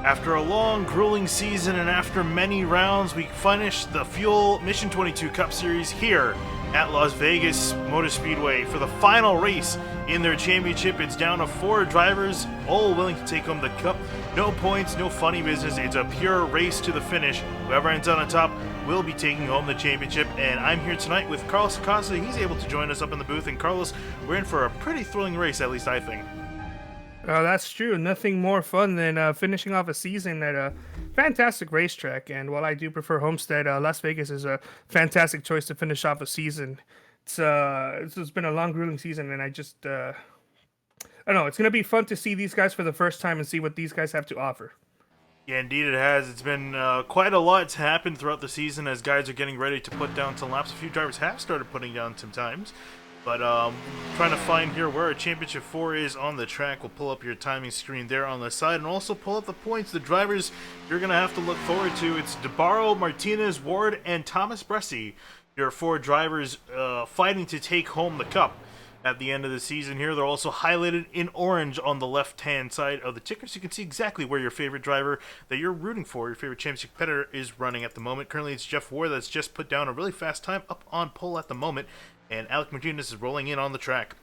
After a long, grueling season and after many rounds, we finished the Fuel Mission 22 Cup Series here at Las Vegas Motor Speedway for the final race in their championship. It's down to 4 drivers, all willing to take home the cup. No points, no funny business. It's a pure race to the finish. Whoever ends on the top will be taking home the championship. And I'm here tonight with Carlos Acosta. He's able to join us up in the booth. And Carlos, we're in for a pretty thrilling race, at least I think. That's true. Nothing more fun than finishing off a season at a fantastic racetrack. And while I do prefer Homestead, Las Vegas is a fantastic choice to finish off a season. It's been a long, grueling season, and I don't know. It's gonna be fun to see these guys for the first time and see what these guys have to offer. Yeah, indeed it has. It's been quite a lot to happen throughout the season as guys are getting ready to put down some laps. A few drivers have started putting down some times. But trying to find here where our Championship 4 is on the track. We'll pull up your timing screen there on the side and also pull up the points. The drivers you're going to have to look forward to. It's DeBaro, Martinez, Ward, and Thomas Bressi. Your 4 drivers fighting to take home the cup at the end of the season here. They're also highlighted in orange on the left-hand side of the ticker, so you can see exactly where your favorite driver that you're rooting for, your favorite championship competitor, is running at the moment. Currently, it's Jeff Ward that's just put down a really fast time up on pole at the moment, and Alec Martinez is rolling in on the track.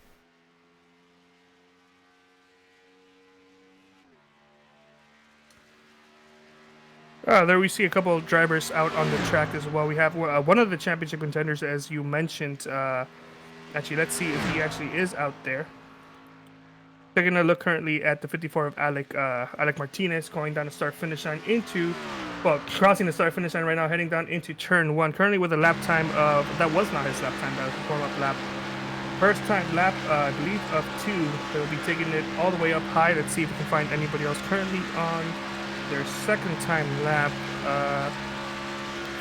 There we see a couple of drivers out on the track as well. We have one of the championship contenders, as you mentioned. Actually, let's see if he actually is out there. Taking a look currently at the 54 of Alec Martinez, going down the start-finish line crossing the start-finish line right now, heading down into turn 1. Currently with a lap time of, that was not his lap time, that was a warm-up lap. First time lap, I believe, of 2. They'll be taking it all the way up high. Let's see if we can find anybody else currently on their second time lap.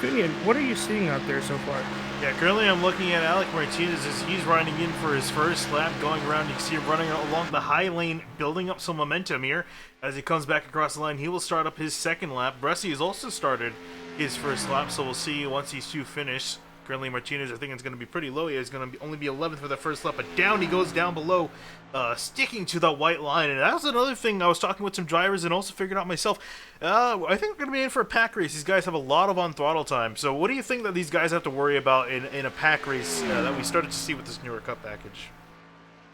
Finian, what are you seeing out there so far? Yeah, currently I'm looking at Alec Martinez as he's riding in for his first lap, going around. You can see him running along the high lane, building up some momentum here. As he comes back across the line, he will start up his second lap. Bressi has also started his first lap, so we'll see once these two finish. Currently Martinez, I think it's going to be pretty low. He's going to only be 11th for the first lap, but down he goes down below, sticking to the white line. And that was another thing. I was talking with some drivers and also figured out myself. I think we're going to be in for a pack race. These guys have a lot of on-throttle time. So what do you think that these guys have to worry about in a pack race that we started to see with this newer Cup package?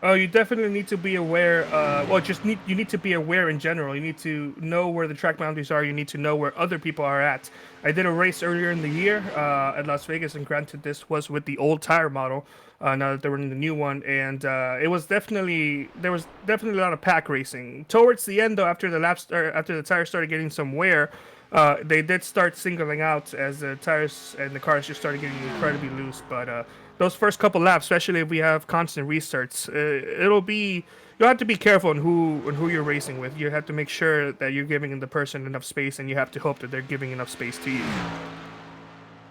You definitely need to be aware. You need to be aware in general. You need to know where the track boundaries are. You need to know where other people are at. I did a race earlier in the year at Las Vegas, and granted, this was with the old tire model. Now that they were in the new one, and there was definitely a lot of pack racing. Towards the end, though, after the tires started getting some wear, they did start singling out as the tires and the cars just started getting incredibly loose. But those first couple laps, especially if we have constant restarts, you'll have to be careful on who you're racing with. You have to make sure that you're giving the person enough space, and you have to hope that they're giving enough space to you.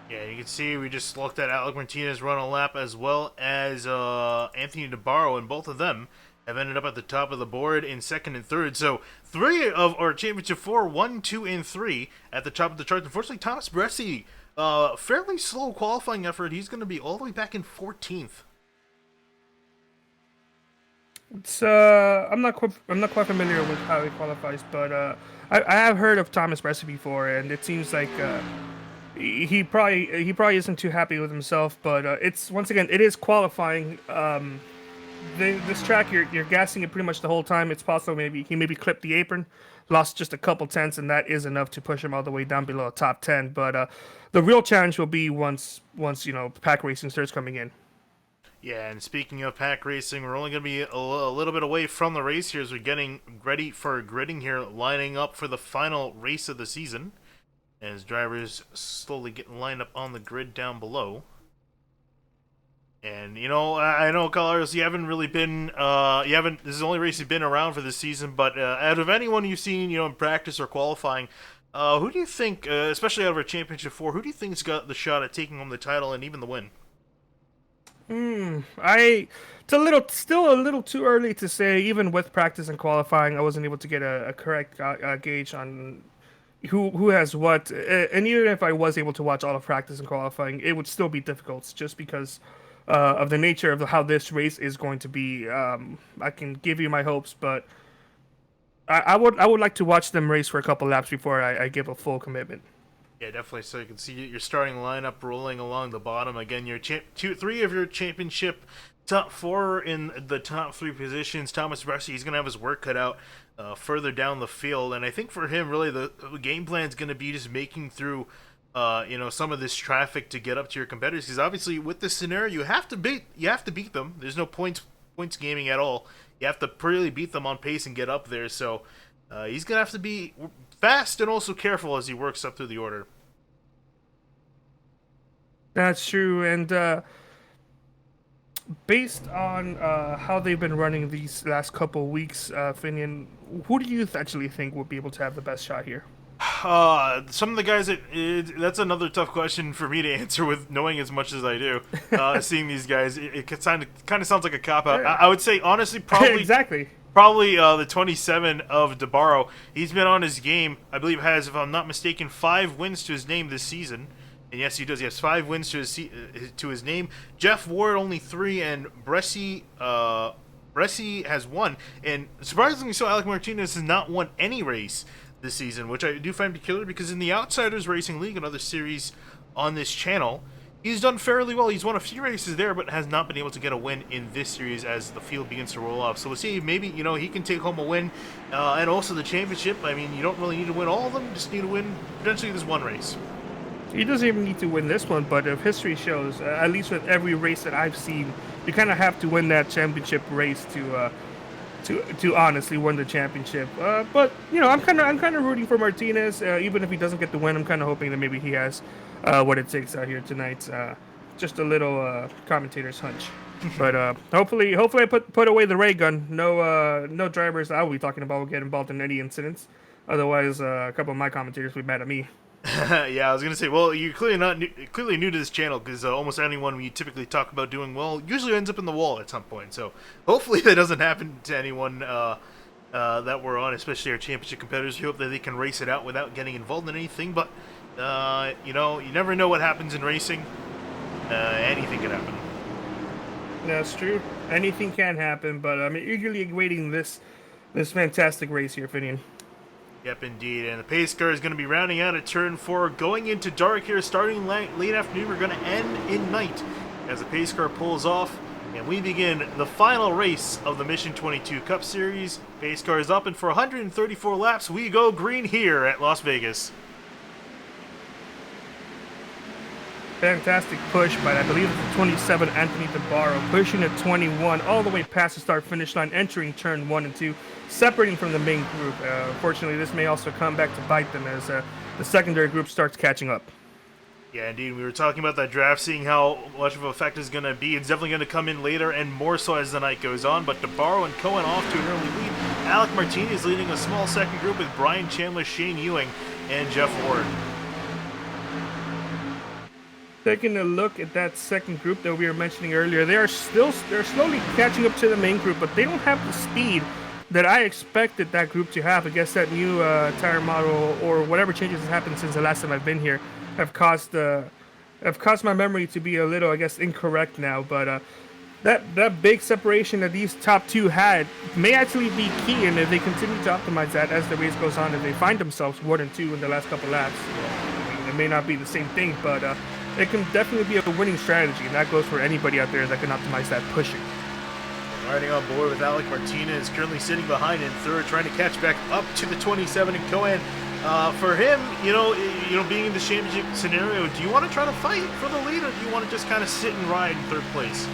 Yeah, you can see we just looked at Alec Martinez run a lap as well as Anthony DeBaro, and both of them have ended up at the top of the board in second and third. So 3 of our Championship 4, 1, 2, and 3 at the top of the chart. Unfortunately, Thomas Bressi, fairly slow qualifying effort. He's going to be all the way back in 14th. It's I'm not quite familiar with how he qualifies, but I have heard of Thomas Bressi before, and it seems like he probably isn't too happy with himself. But it's, once again, it is qualifying. This track, you're gassing it pretty much the whole time. It's possible he maybe clipped the apron, lost just a couple tenths, and that is enough to push him all the way down below top 10. But the real challenge will be once pack racing starts coming in. Yeah, and speaking of pack racing, we're only going to be a little bit away from the race here as we're getting ready for gridding here, lining up for the final race of the season. As drivers slowly getting lined up on the grid down below. And, I know, Carlos, you haven't really been, this is the only race you've been around for this season, but out of anyone you've seen, in practice or qualifying, who do you think, especially out of our Championship 4, who do you think's got the shot at taking home the title and even the win? It's still a little too early to say. Even with practice and qualifying, I wasn't able to get a correct gauge on who has what. And even if I was able to watch all of practice and qualifying, it would still be difficult just because of the nature of how this race is going to be. I can give you my hopes, but I would like to watch them race for a couple laps before I give a full commitment. Yeah, definitely. So you can see your starting lineup rolling along the bottom. Again, your three of your championship top four in the top three positions. Thomas Bressi, he's going to have his work cut out further down the field. And I think for him, really, the game plan is going to be just making through some of this traffic to get up to your competitors. Because obviously, with this scenario, you have to beat them. There's no points gaming at all. You have to really beat them on pace and get up there. So he's going to have to be fast and also careful as he works up through the order. That's true, and based on how they've been running these last couple weeks, Finian, who do you actually think would be able to have the best shot here? Some of the guys that's another tough question for me to answer with knowing as much as I do. Seeing these guys, it kind of sounds like a cop out. I would say honestly, probably exactly. Probably the 27 of DeBaro. He's been on his game. I believe has, if I'm not mistaken, 5 wins to his name this season. And yes, he does. He has 5 wins to his name. Jeff Ward only 3, and Bressi has 1. And surprisingly so, Alec Martinez has not won any race this season, which I do find peculiar because in the Outsiders Racing League, another series on this channel, he's done fairly well. He's won a few races there, but has not been able to get a win in this series as the field begins to roll off. So we'll see. Maybe he can take home a win, and also the championship. I mean, you don't really need to win all of them. You just need to win potentially this one race. He doesn't even need to win this one, but if history shows, at least with every race that I've seen, you kind of have to win that championship race to honestly win the championship. But I'm kind of rooting for Martinez, even if he doesn't get the win. I'm kind of hoping that maybe he has what it takes out here tonight. Just a little commentator's hunch. But hopefully I put away the ray gun. No drivers I will be talking about will get involved in any incidents. Otherwise, a couple of my commentators will be mad at me. Yeah, I was gonna say. Well, you're clearly new to this channel because almost anyone we typically talk about doing well usually ends up in the wall at some point. So hopefully that doesn't happen to anyone that we're on, especially our championship competitors. We hope that they can race it out without getting involved in anything. But you never know what happens in racing. Anything can happen. That's true. Anything can happen. But I'm eagerly awaiting this fantastic race here, Finian. Yep, indeed. And the pace car is going to be rounding out at turn 4, going into dark here, starting late afternoon. We're going to end in night as the pace car pulls off, and we begin the final race of the Mission 22 Cup Series. Pace car is up, and for 134 laps, we go green here at Las Vegas. Fantastic push by, I believe it's the 27 Anthony DeBaro, pushing at 21 all the way past the start-finish line, entering turn 1 and 2, separating from the main group. Unfortunately, this may also come back to bite them as the secondary group starts catching up. Yeah, indeed. We were talking about that draft, seeing how much of an effect is going to be. It's definitely going to come in later and more so as the night goes on. But DeBaro and Cohen off to an early lead. Alec Martinez leading a small second group with Brian Chandler, Shane Ewing, and Jeff Ward. Taking a look at that second group that we were mentioning earlier, they're slowly catching up to the main group, but they don't have the speed that I expected that group to have. I guess that new tire model or whatever changes have happened since the last time I've been here have caused my memory to be a little, I guess, incorrect now. But that big separation that these top two had may actually be key, and if they continue to optimize that as the race goes on, and they find themselves 1 and 2 in the last couple laps, I mean, it may not be the same thing, but it can definitely be a winning strategy, and that goes for anybody out there that can optimize that pushing. Riding on board with Alec Martinez, currently sitting behind in third, trying to catch back up to the 27 and Cohen. For him, being in the championship scenario, do you want to try to fight for the lead, or do you want to just kind of sit and ride in third place?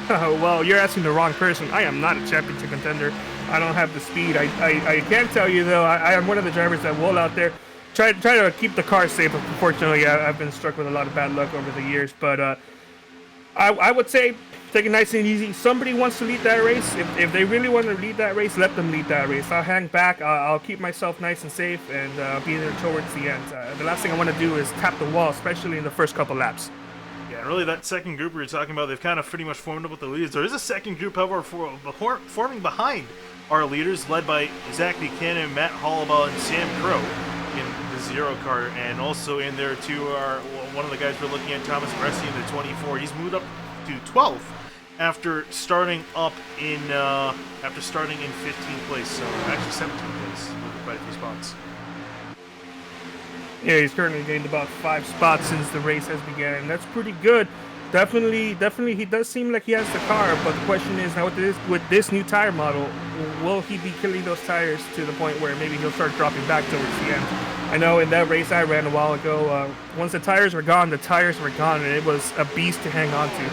Well, you're asking the wrong person. I am not a championship contender. I don't have the speed. I can tell you, though, I am one of the drivers that will out there try to keep the car safe. Unfortunately, I've been struck with a lot of bad luck over the years. But I would say take it nice and easy. Somebody wants to lead that race. If they really want to lead that race, let them lead that race. I'll hang back. I'll keep myself nice and safe, and be there towards the end. The last thing I want to do is tap the wall, especially in the first couple laps. Yeah, and really that second group we were talking about, they've kind of pretty much formed up with the leaders. There is a second group, however, forming behind our leaders, led by Zach Buchanan, Matt Hollabaugh, and Sam Crow in the 0 car. And also in there, too, are one of the guys we're looking at, Thomas Bressi, in the 24. He's moved up to 12th after starting in 15th place, so actually 17th place, moving quite a few spots. Yeah, he's currently gained about 5 spots since the race has begun, and that's pretty good. Definitely, he does seem like he has the car, but the question is now with this new tire model, will he be killing those tires to the point where maybe he'll start dropping back towards the end? I know in that race I ran a while ago, once the tires were gone, and it was a beast to hang on to.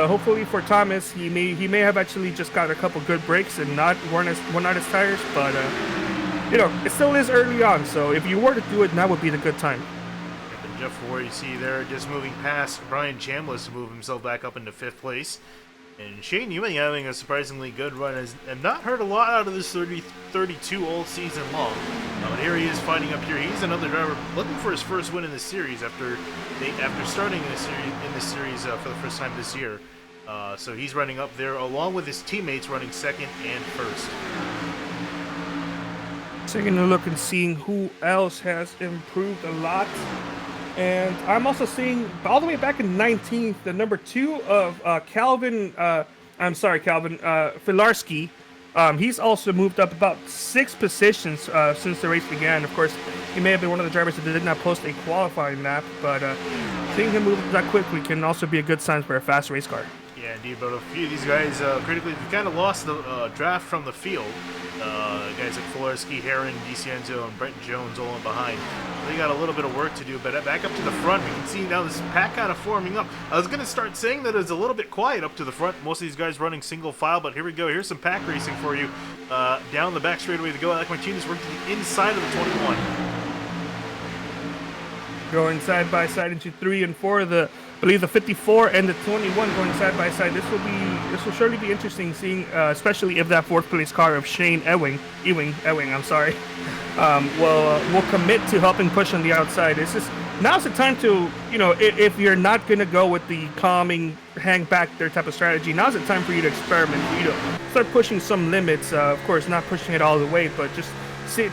Hopefully for Thomas, he may have actually just got a couple good breaks and worn out his tires, but it still is early on, so if you were to do it, now would be the good time. And Jeff Ward, you see there, just moving past Brian Chambliss to move himself back up into 5th place. And Shane Ewing having a surprisingly good run, and not heard a lot out of this 32 all season long. But here he is fighting up here. He's another driver looking for his first win in this series after starting in this series for the first time this year. So he's running up there along with his teammates running 2nd and 1st. Taking a look and seeing who else has improved a lot. And I'm also seeing all the way back in 19th, the number 2 of Calvin Filarski. He's also moved up about 6 positions since the race began. Of course, he may have been one of the drivers that did not post a qualifying lap, but seeing him move that quickly can also be a good sign for a fast race car. Yeah, indeed, but a few of these guys critically kind of lost the draft from the field. Guys like Filarski, Heron, DiCienzo, and Brent Jones all in behind. They got a little bit of work to do, but back up to the front, we can see now this pack kind of forming up. I was going to start saying that it's a little bit quiet up to the front. Most of these guys running single file, but here we go. Here's some pack racing for you. Down the back straightaway to go. Alec Martinez working to the inside of the 21. Going side by side into 3 and 4, I believe the 54 and the 21 going side by side. This will surely be interesting seeing, especially if that 4th place car of Shane Ewing, I'm sorry, will commit to helping push on the outside. Now's the time to, if you're not gonna go with the calming, hang back there type of strategy, now's the time for you to experiment, for you to start pushing some limits. Of course, not pushing it all the way, but just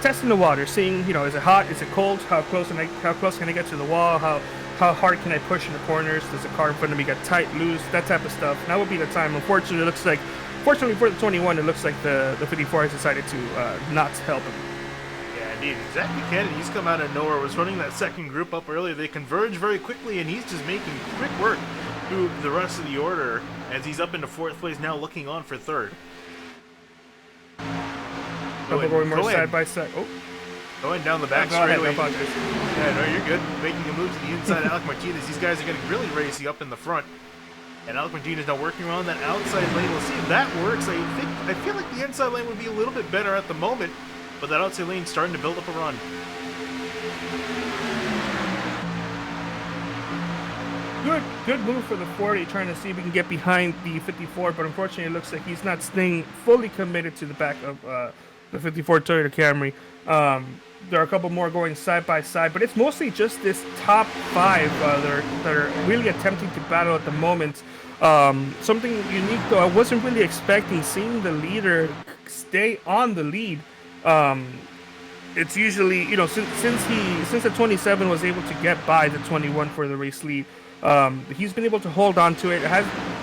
testing the water, seeing, is it hot, is it cold, how close can I get to the wall, how hard can I push in the corners, does the car in front of me get tight, loose, that type of stuff. Now would be the time. Fortunately for the 21, it looks like the 54 has decided to not help him. Yeah, indeed. Zach Buchanan, he's come out of nowhere, was running that second group up earlier. They converge very quickly, and he's just making quick work through the rest of the order as he's up into 4th place now, looking on for 3rd. Going more side by side. Oh. Going down the back straightaway. Yeah, no, you're good. Making a move to the inside of Alec Martinez. These guys are getting really racy up in the front. And Alec Martinez now working around that outside lane. We'll see if that works. I feel like the inside lane would be a little bit better at the moment, but that outside lane's starting to build up a run. Good move for the 40, trying to see if we can get behind the 54, but unfortunately it looks like he's not staying fully committed to the back of the 54 Toyota Camry. There are a couple more going side by side, but it's mostly just this top 5 that are really attempting to battle at the moment. Something unique though, I wasn't really expecting seeing the leader stay on the lead. It's usually, since the 27 was able to get by the 21 for the race lead, he's been able to hold on to it.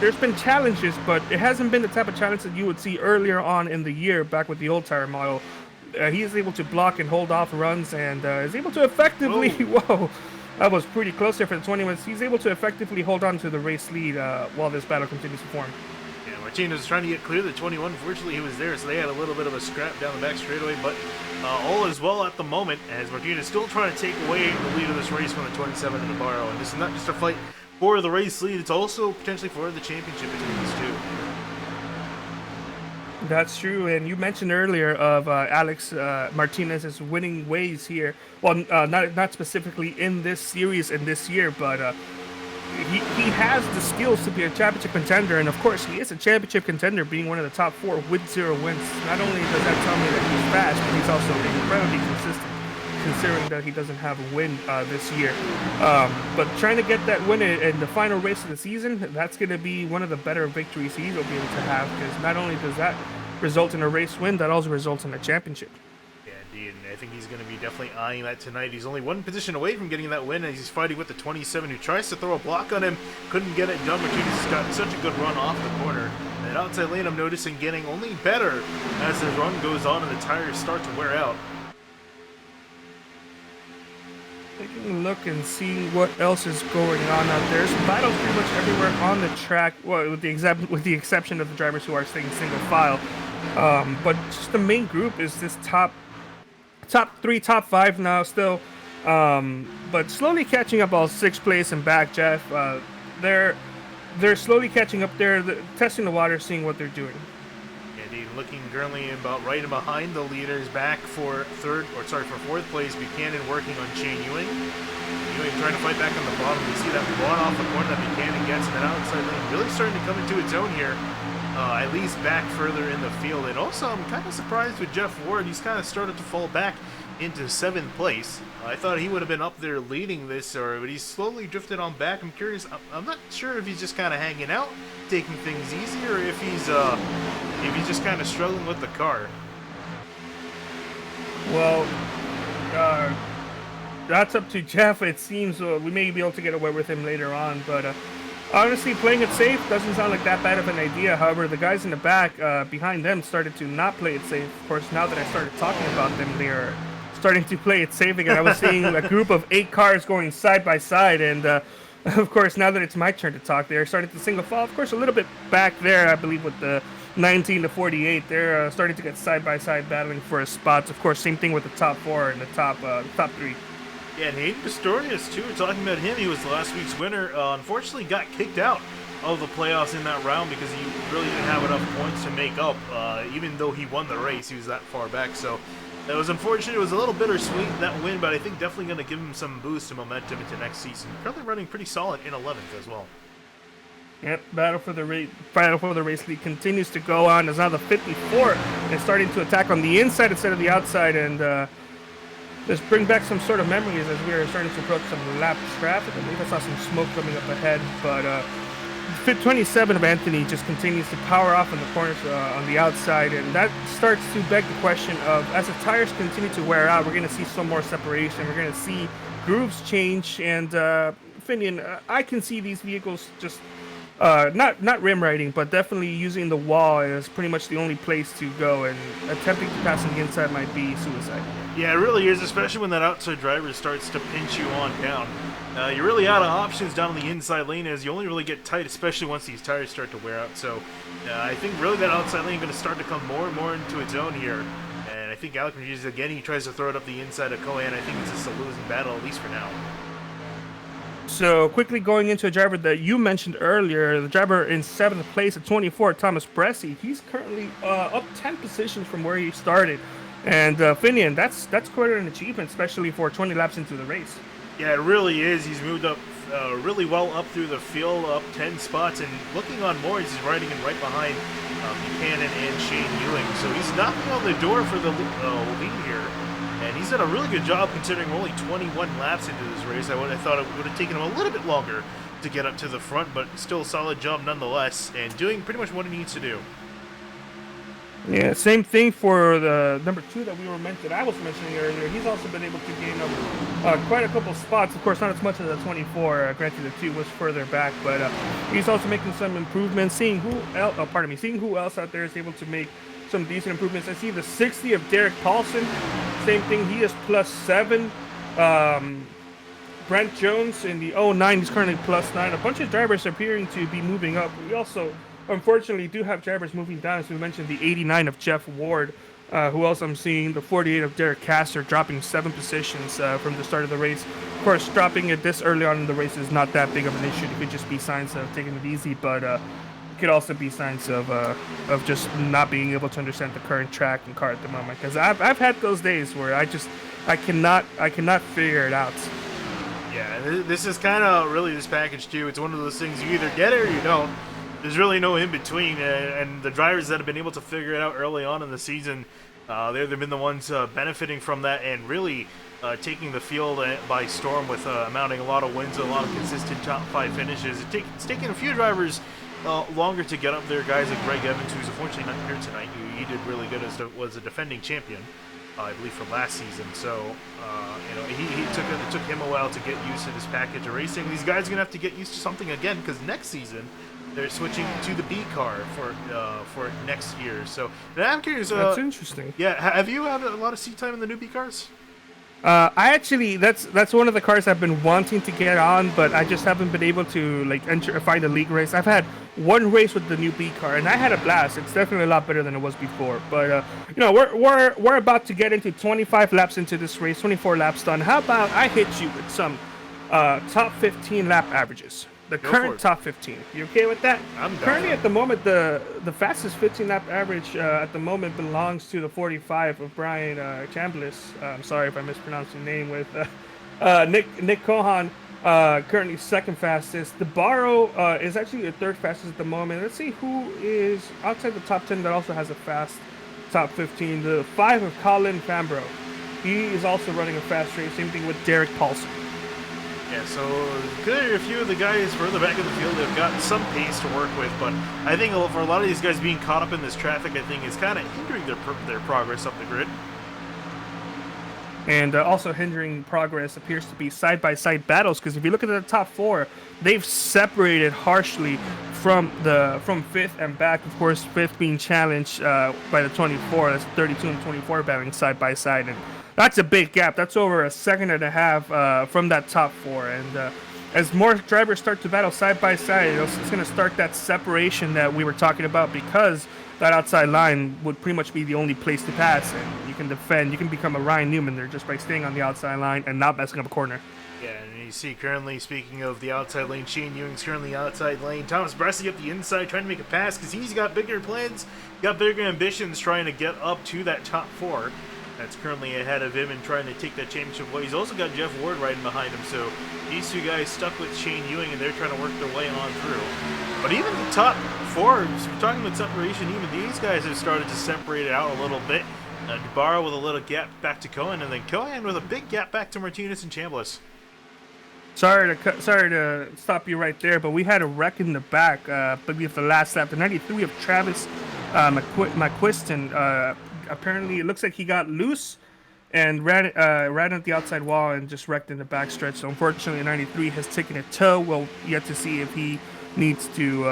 There's been challenges, but it hasn't been the type of challenge that you would see earlier on in the year back with the old tire model. He is able to block and hold off runs, and is able to effectively. Whoa, that was pretty close there for the 21. He's able to effectively hold on to the race lead while this battle continues to form. Yeah, Martinez was trying to get clear of the 21. Fortunately, he was there, so they had a little bit of a scrap down the back straightaway. But all is well at the moment, as Martinez still trying to take away the lead of this race from the 27 and DeBaro. And this is not just a fight for the race lead; it's also potentially for the championship between these two. That's true, and you mentioned earlier of Alex Martinez's winning ways here. Well, not specifically in this series and this year, but he has the skills to be a championship contender, and of course he is a championship contender, being one of the top 4 with 0 wins. Not only does that tell me that he's fast, but he's also incredibly consistent, considering that he doesn't have a win this year. But trying to get that win in the final race of the season, that's going to be one of the better victories he'll be able to have, because not only does that result in a race win, that also results in a championship. Yeah, indeed. I think he's going to be definitely eyeing that tonight. He's only one position away from getting that win, as he's fighting with the 27, who tries to throw a block on him. Couldn't get it done. Martinez has got such a good run off the corner. And outside lane, I'm noticing getting only better as the run goes on and the tires start to wear out. Taking a look and seeing what else is going on out there. Some battles pretty much everywhere on the track, well, with the exception of the drivers who are staying single file. But just the main group is this top 3, top 5 now still. But slowly catching up all 6th place and back, Jeff. They're slowly catching up there, testing the water, seeing what they're doing. Indeed, looking currently about right behind the leaders, back for fourth place. Buchanan working on Shane Ewing. Ewing trying to fight back on the bottom. You see that one off the corner that Buchanan gets, and then outside lane really starting to come into its own here. At least back further in the field. And also, I'm kind of surprised with Jeff Ward. He's kind of started to fall back into 7th place. I thought he would have been up there leading this, but he's slowly drifted on back. I'm curious. I'm not sure if he's just kind of hanging out, taking things easy, or if he's just kind of struggling with the car. Well, that's up to Jeff. It seems we may be able to get away with him later on, but honestly, playing it safe doesn't sound like that bad of an idea. However, the guys in the back behind them started to not play it safe. Of course, now that I started talking about them, they are starting to play it safe again. I was seeing a group of 8 cars going side by side, and of course, now that it's my turn to talk, they're starting to single file. Of course, a little bit back there, I believe, with the 19 to 48. They're starting to get side by side battling for a spot. Of course, same thing with the top 4 and the top 3. Yeah, and Hayden Pistorius, too, talking about him, he was last week's winner. Unfortunately, got kicked out of the playoffs in that round because he really didn't have enough points to make up. Even though he won the race, he was that far back. So that was unfortunate. It was a little bittersweet, that win, but I think definitely going to give him some boost and momentum into next season. Currently running pretty solid in 11th as well. Yep, battle for the race lead continues to go on. As now the 54 is starting to attack on the inside instead of the outside, and just bring back some sort of memories as we are starting to approach some lap traffic. I believe I saw some smoke coming up ahead, but Fit 27 of Anthony just continues to power off in the corners on the outside, and that starts to beg the question of, as the tires continue to wear out, we're going to see some more separation. We're going to see grooves change, and Finian, I can see these vehicles just not rim riding, but definitely using the wall as pretty much the only place to go, and attempting to pass on the inside might be suicide. Yeah, it really is, especially when that outside driver starts to pinch you on down. You're really out of options down on the inside lane, as you only really get tight, especially once these tires start to wear out. So I think really that outside lane is going to start to come more and more into its own here. And I think Alec Rodriguez, again, he tries to throw it up the inside of Cohen. I think it's just a losing battle, at least for now. So quickly going into a driver that you mentioned earlier, the driver in 7th place at 24, Thomas Bressi. He's currently up 10 positions from where he started. And Finian, that's quite an achievement, especially for 20 laps into the race. Yeah, it really is. He's moved up really well up through the field, up 10 spots, and looking on more, he's riding in right behind Buchanan and Shane Ewing. So he's knocking on the door for the lead here. And he's done a really good job considering we're only 21 laps into this race. I thought it would have taken him a little bit longer to get up to the front, but still a solid job nonetheless, and doing pretty much what he needs to do. Yeah, same thing for the number 2 that I was mentioning earlier. He's also been able to gain up quite a couple spots. Of course, not as much as the 24. Granted, the 2 was further back, but he's also making some improvements. Seeing who else out there is able to make some decent improvements. I see the 60 of Derek Paulson. Same thing. He is +7. Brent Jones in the 09. He's currently +9. A bunch of drivers appearing to be moving up. We also, unfortunately, do have drivers moving down. As we mentioned, the 89 of Jeff Ward. Who else I'm seeing? The 48 of Derek Castor, dropping 7 positions from the start of the race. Of course, dropping it this early on in the race is not that big of an issue. It could just be signs of taking it easy, but it could also be signs of just not being able to understand the current track and car at the moment. Because I've had those days where I cannot figure it out. Yeah, this is kind of really this package too. It's one of those things, you either get it or you don't. There's really no in between, and the drivers that have been able to figure it out early on in the season, they've been the ones benefiting from that and really taking the field by storm with mounting a lot of wins, a lot of consistent top 5 finishes. It's taken a few drivers longer to get up there. Guys like Greg Evans, who's unfortunately not here tonight. He did really good as was a defending champion. I believe from last season. So it took him a while to get used to this package of racing. These guys are gonna have to get used to something again because next season they're switching to the B car for next year. So I'm curious. That's interesting. Yeah, have you had a lot of seat time in the new B cars? I actually, that's one of the cars I've been wanting to get on, but I just haven't been able to like find a league race. I've had one race with the new B car, and I had a blast. It's definitely a lot better than it was before. But we're about to get into 25 laps into this race, 24 laps done. How about I hit you with some top 15 lap averages? The current top 15. You okay with that? I'm down. Currently, at the moment, the fastest 15 lap average at the moment belongs to the 45 of Brian Chambliss. I'm sorry if I mispronounced your name. With Nick Cohan currently second fastest. DeBaro is actually the third fastest at the moment. Let's see who is outside the top 10 that also has a fast top 15. The 5 of Colin Fambro. He is also running a fast race. Same thing with Derek Paulson. Yeah, so good. A few of the guys further back in the field have gotten some pace to work with, but I think for a lot of these guys being caught up in this traffic, I think is kind of hindering their progress up the grid. And also hindering progress appears to be side-by-side battles, because if you look at the top 4, they've separated harshly from fifth and back. Of course, fifth being challenged by the 24. That's 32 and 24 battling side-by-side, and that's a big gap. That's over a second and a half from that top 4. And as more drivers start to battle side by side, it's going to start that separation that we were talking about, because that outside line would pretty much be the only place to pass. And you can defend. You can become a Ryan Newman there just by staying on the outside line and not messing up a corner. Yeah, and you see currently, speaking of the outside lane, Shane Ewing's currently outside lane. Thomas Bressi up the inside trying to make a pass because he's got bigger plans, got bigger ambitions trying to get up to that top 4. That's currently ahead of him and trying to take that championship away. He's also got Jeff Ward riding behind him, so these two guys stuck with Shane Ewing, and they're trying to work their way on through. But even the top 4, so we're talking about separation, even these guys have started to separate it out a little bit. DeBaro with a little gap back to Cohen, and then Cohen with a big gap back to Martinez and Chambliss. Sorry to stop you right there, but we had a wreck in the back. I believe the last lap, the 93 of Travis McQuiston. Apparently, it looks like he got loose and ran at the outside wall and just wrecked in the backstretch. So unfortunately, 93 has taken a tow. We'll yet to see if he needs to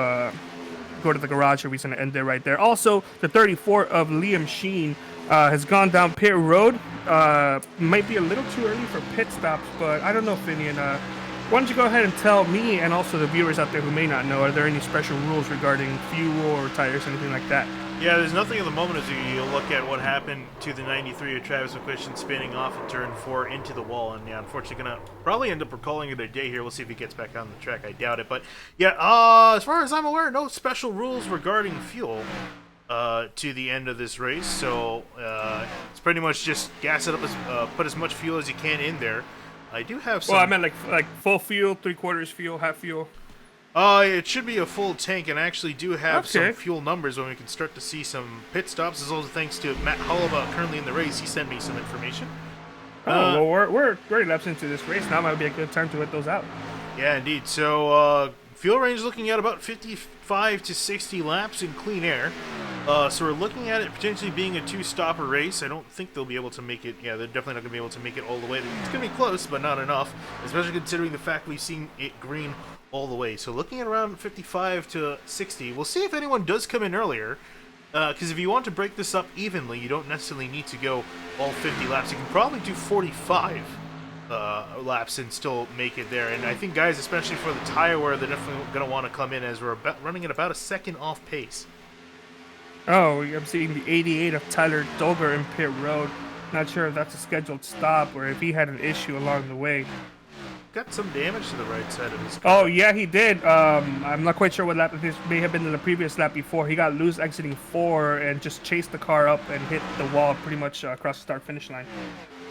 go to the garage or he's going to end there right there. Also, the 34 of Liam Sheen has gone down pit road. Might be a little too early for pit stops, but I don't know, Finian. Why don't you go ahead and tell me and also the viewers out there who may not know, are there any special rules regarding fuel or tires, anything like that? Yeah, there's nothing at the moment as you look at what happened to the 93 of Travis McQuiston spinning off in turn 4 into the wall. And yeah, unfortunately, going to probably end up recalling it a day here. We'll see if he gets back on the track. I doubt it. But yeah, as far as I'm aware, no special rules regarding fuel to the end of this race. So it's pretty much just gas it up, put as much fuel as you can in there. I do have some... Well, I meant like full fuel, 3/4 fuel, half fuel. It should be a full tank, and I actually do have some Okay. fuel numbers when we can start to see some pit stops. This is also thanks to Matt Hullabout, currently in the race. He sent me some information. Well, we're 30 laps into this race. Now might be a good time to let those out. Yeah, indeed. So, fuel range looking at about 55 to 60 laps in clean air. So we're looking at it potentially being a 2-stopper race. I don't think they'll be able to make it. Yeah, they're definitely not going to be able to make it all the way. It's going to be close, but not enough, especially considering the fact we've seen it green all the way. So looking at around 55 to 60. We'll see if anyone does come in earlier. Because if you want to break this up evenly, you don't necessarily need to go all 50 laps. You can probably do 45 laps and still make it there. And I think, guys, especially for the tire wear, they're definitely going to want to come in as we're running at about a second off pace. Oh, I'm seeing the 88 of Tyler Doger in pit road. Not sure if that's a scheduled stop or if he had an issue along the way. Got some damage to the right side of his car. Oh, yeah, he did. I'm not quite sure what lap this may have been in the previous lap before. He got loose exiting 4 and just chased the car up and hit the wall pretty much across the start-finish line.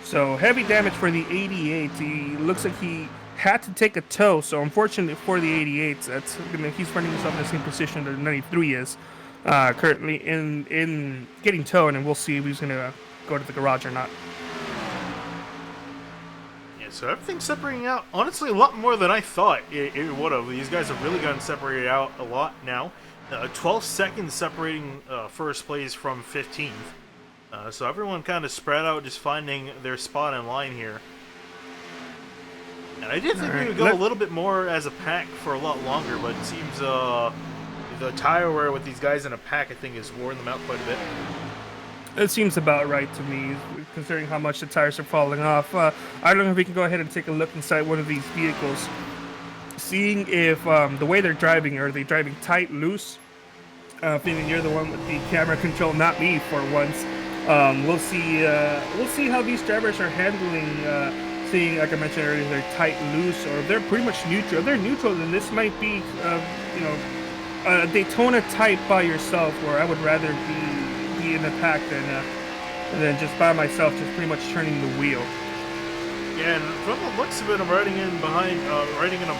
So heavy damage for the 88. He looks like he had to take a tow. So unfortunately for the 88, he's finding himself in the same position that the 93 is currently in getting towed, and we'll see if he's going to go to the garage or not. So everything's separating out, honestly, a lot more than I thought it would have. These guys have really gotten separated out a lot now. 12 seconds separating first place from 15th. So everyone kind of spread out, just finding their spot in line here. And I did think we would go a little bit more as a pack for a lot longer, but it seems the tire wear with these guys in a pack, I think, has worn them out quite a bit. It seems about right to me, considering how much the tires are falling off. I don't know if we can go ahead and take a look inside one of these vehicles, seeing if the way they're driving, are they driving tight, loose? Feeling you're the one with the camera control, not me for once. We'll see how these drivers are handling. Seeing, like I mentioned earlier, they're tight, loose, or if they're pretty much neutral. If they're neutral, then this might be, a Daytona type by yourself, where I would rather be in the pack than just by myself, just pretty much turning the wheel. Yeah, and from the looks of it, I'm riding in on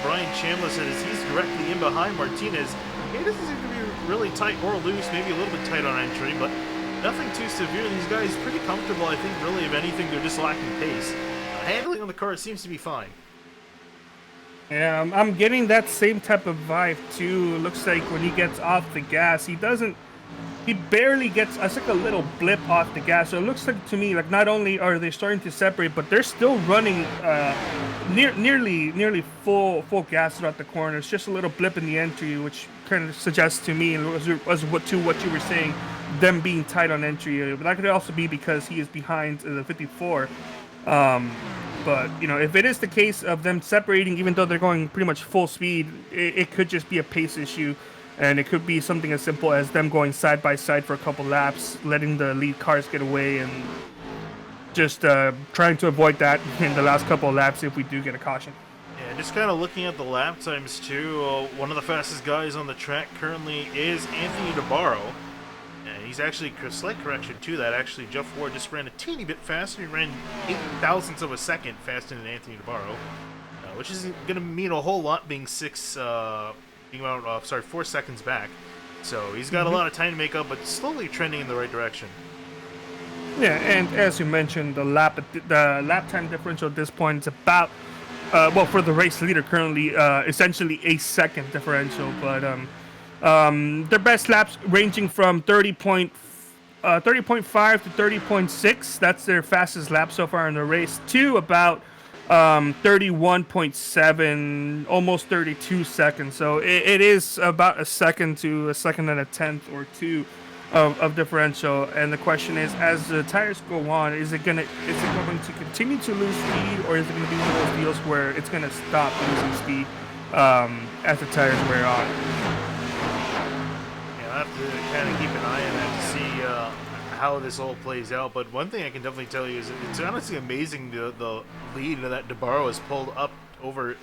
Brian Chambliss, as he's directly in behind Martinez. It doesn't seem to be really tight or loose, maybe a little bit tight on entry, but nothing too severe. These guys pretty comfortable. I think really, if anything, they're just lacking pace. Handling on the car seems to be fine. Yeah, I'm getting that same type of vibe too. Looks like when he gets off the gas, he barely gets, it's like a little blip off the gas. So it looks like to me, like not only are they starting to separate, but they're still running nearly full gas throughout the corners. Just a little blip in the entry, which kind of suggests to me, as what you were saying, them being tight on entry. But that could also be because he is behind the 54. But if it is the case of them separating, even though they're going pretty much full speed, it could just be a pace issue, and it could be something as simple as them going side by side for a couple laps, letting the lead cars get away, and just trying to avoid that in the last couple of laps if we do get a caution. Yeah, just kind of looking at the lap times too. One of the fastest guys on the track currently is Anthony DeBaro. And he's actually, a slight correction to that, actually Jeff Ward just ran a teeny bit faster. He ran 8 thousandths of a second faster than Anthony DeBaro, which isn't going to mean a whole lot being 4 seconds back. So he's got a lot of time to make up, but slowly trending in the right direction. Yeah, and as you mentioned, the lap time differential at this point is about, for the race leader currently, essentially a second differential, but their best laps ranging from 30.5 to 30.6. That's their fastest lap so far in the race, to about 31.7, almost 32 seconds. So it is about a second to a second and a tenth or two of differential. And the question is, as the tires go on, is it going to continue to lose speed, or is it going to be one of those deals where it's going to stop losing speed as the tires wear on? I'll have to kind of keep an eye on that to see how this all plays out. But one thing I can definitely tell you is it's honestly amazing the lead that DeBaro has pulled up over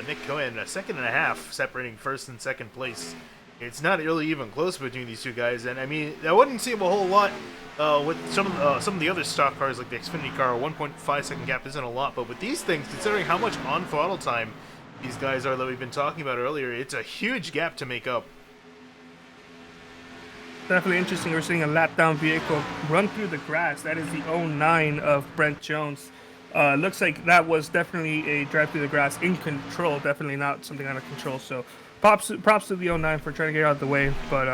Nick Cohen, a second and a half separating first and second place. It's not really even close between these two guys, and I mean that wouldn't seem a whole lot with some of the other stock cars like the Xfinity car. 1.5 second gap isn't a lot, but with these things, considering how much on throttle time these guys are that we've been talking about earlier, it's a huge gap to make up. Definitely interesting. We're seeing a lap down vehicle run through the grass. That is the 09 of Brent Jones. Looks like that was definitely a drive through the grass in control. Definitely not something out of control. So props to the 09 for trying to get out of the way. But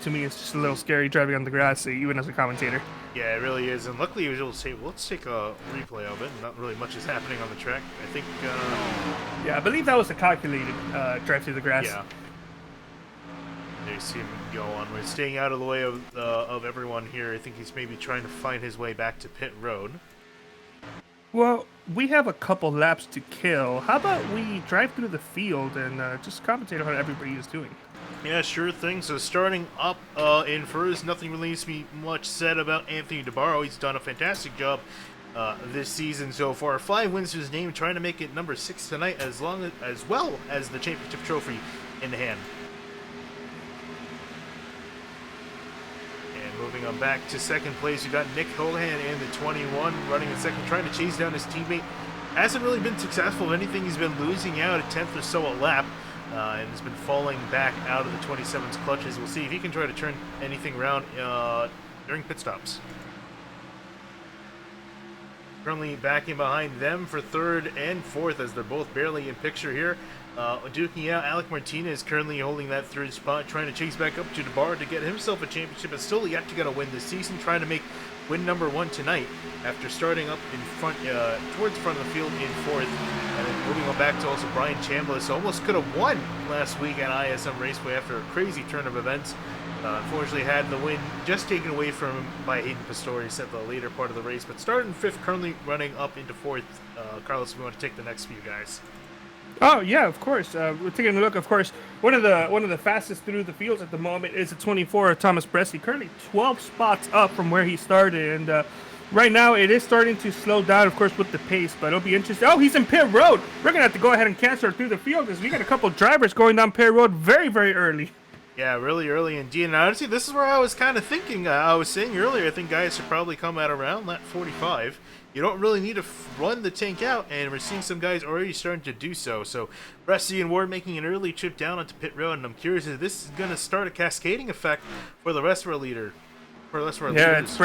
to me, it's just a little scary driving on the grass, even as a commentator. Yeah, it really is. And luckily, he was able to say, well, let's take a replay of it. Not really much is happening on the track. I think... yeah, I believe that was a calculated drive through the grass. Yeah. They see him go on. We're staying out of the way of everyone here. I think he's maybe trying to find his way back to pit road. Well, we have a couple laps to kill. How about we drive through the field and just commentate on what everybody is doing? Yeah, sure thing. So starting up in first, nothing really needs to be much said about Anthony DeBaro. He's done a fantastic job this season so far. 5 wins to his name, trying to make it number 6 tonight, as well as the championship trophy in hand. Moving on back to second place, you got Nick Houlihan in the 21, running in second, trying to chase down his teammate. Hasn't really been successful. If anything, he's been losing out a tenth or so a lap, and has been falling back out of the 27's clutches. We'll see if he can try to turn anything around during pit stops. currently backing behind them for third and fourth as they're both barely in picture here. Duking out, Alec Martinez currently holding that third spot, trying to chase back up to DeBaro to get himself a championship, but still yet to get a win this season, trying to make win number 1 tonight after starting up in front, towards the front of the field in fourth, and then moving on back to also Brian Chambliss. Almost could have won last week at ISM Raceway after a crazy turn of events. Unfortunately had the win just taken away from him by Hayden Pistorius at the later part of the race, but started in fifth, currently running up into fourth. Carlos, if we want to take the next few guys. Oh yeah, of course. We're taking a look. Of course, one of the fastest through the fields at the moment is the 24 Thomas Bressi, currently 12 spots up from where he started, and right now it is starting to slow down, of course, with the pace. But it'll be interesting. Oh, he's in pit road. We're gonna have to go ahead and cancel through the field because we got a couple drivers going down pit road very, very early. Yeah, really early indeed. And honestly, this is where I was kind of thinking. I was saying earlier, I think guys should probably come at around lap 45. You don't really need to run the tank out, and we're seeing some guys already starting to do so. So, Bressi and Ward making an early trip down onto pit road, and I'm curious if this is going to start a cascading effect for the rest of our leader. For the rest of our leaders.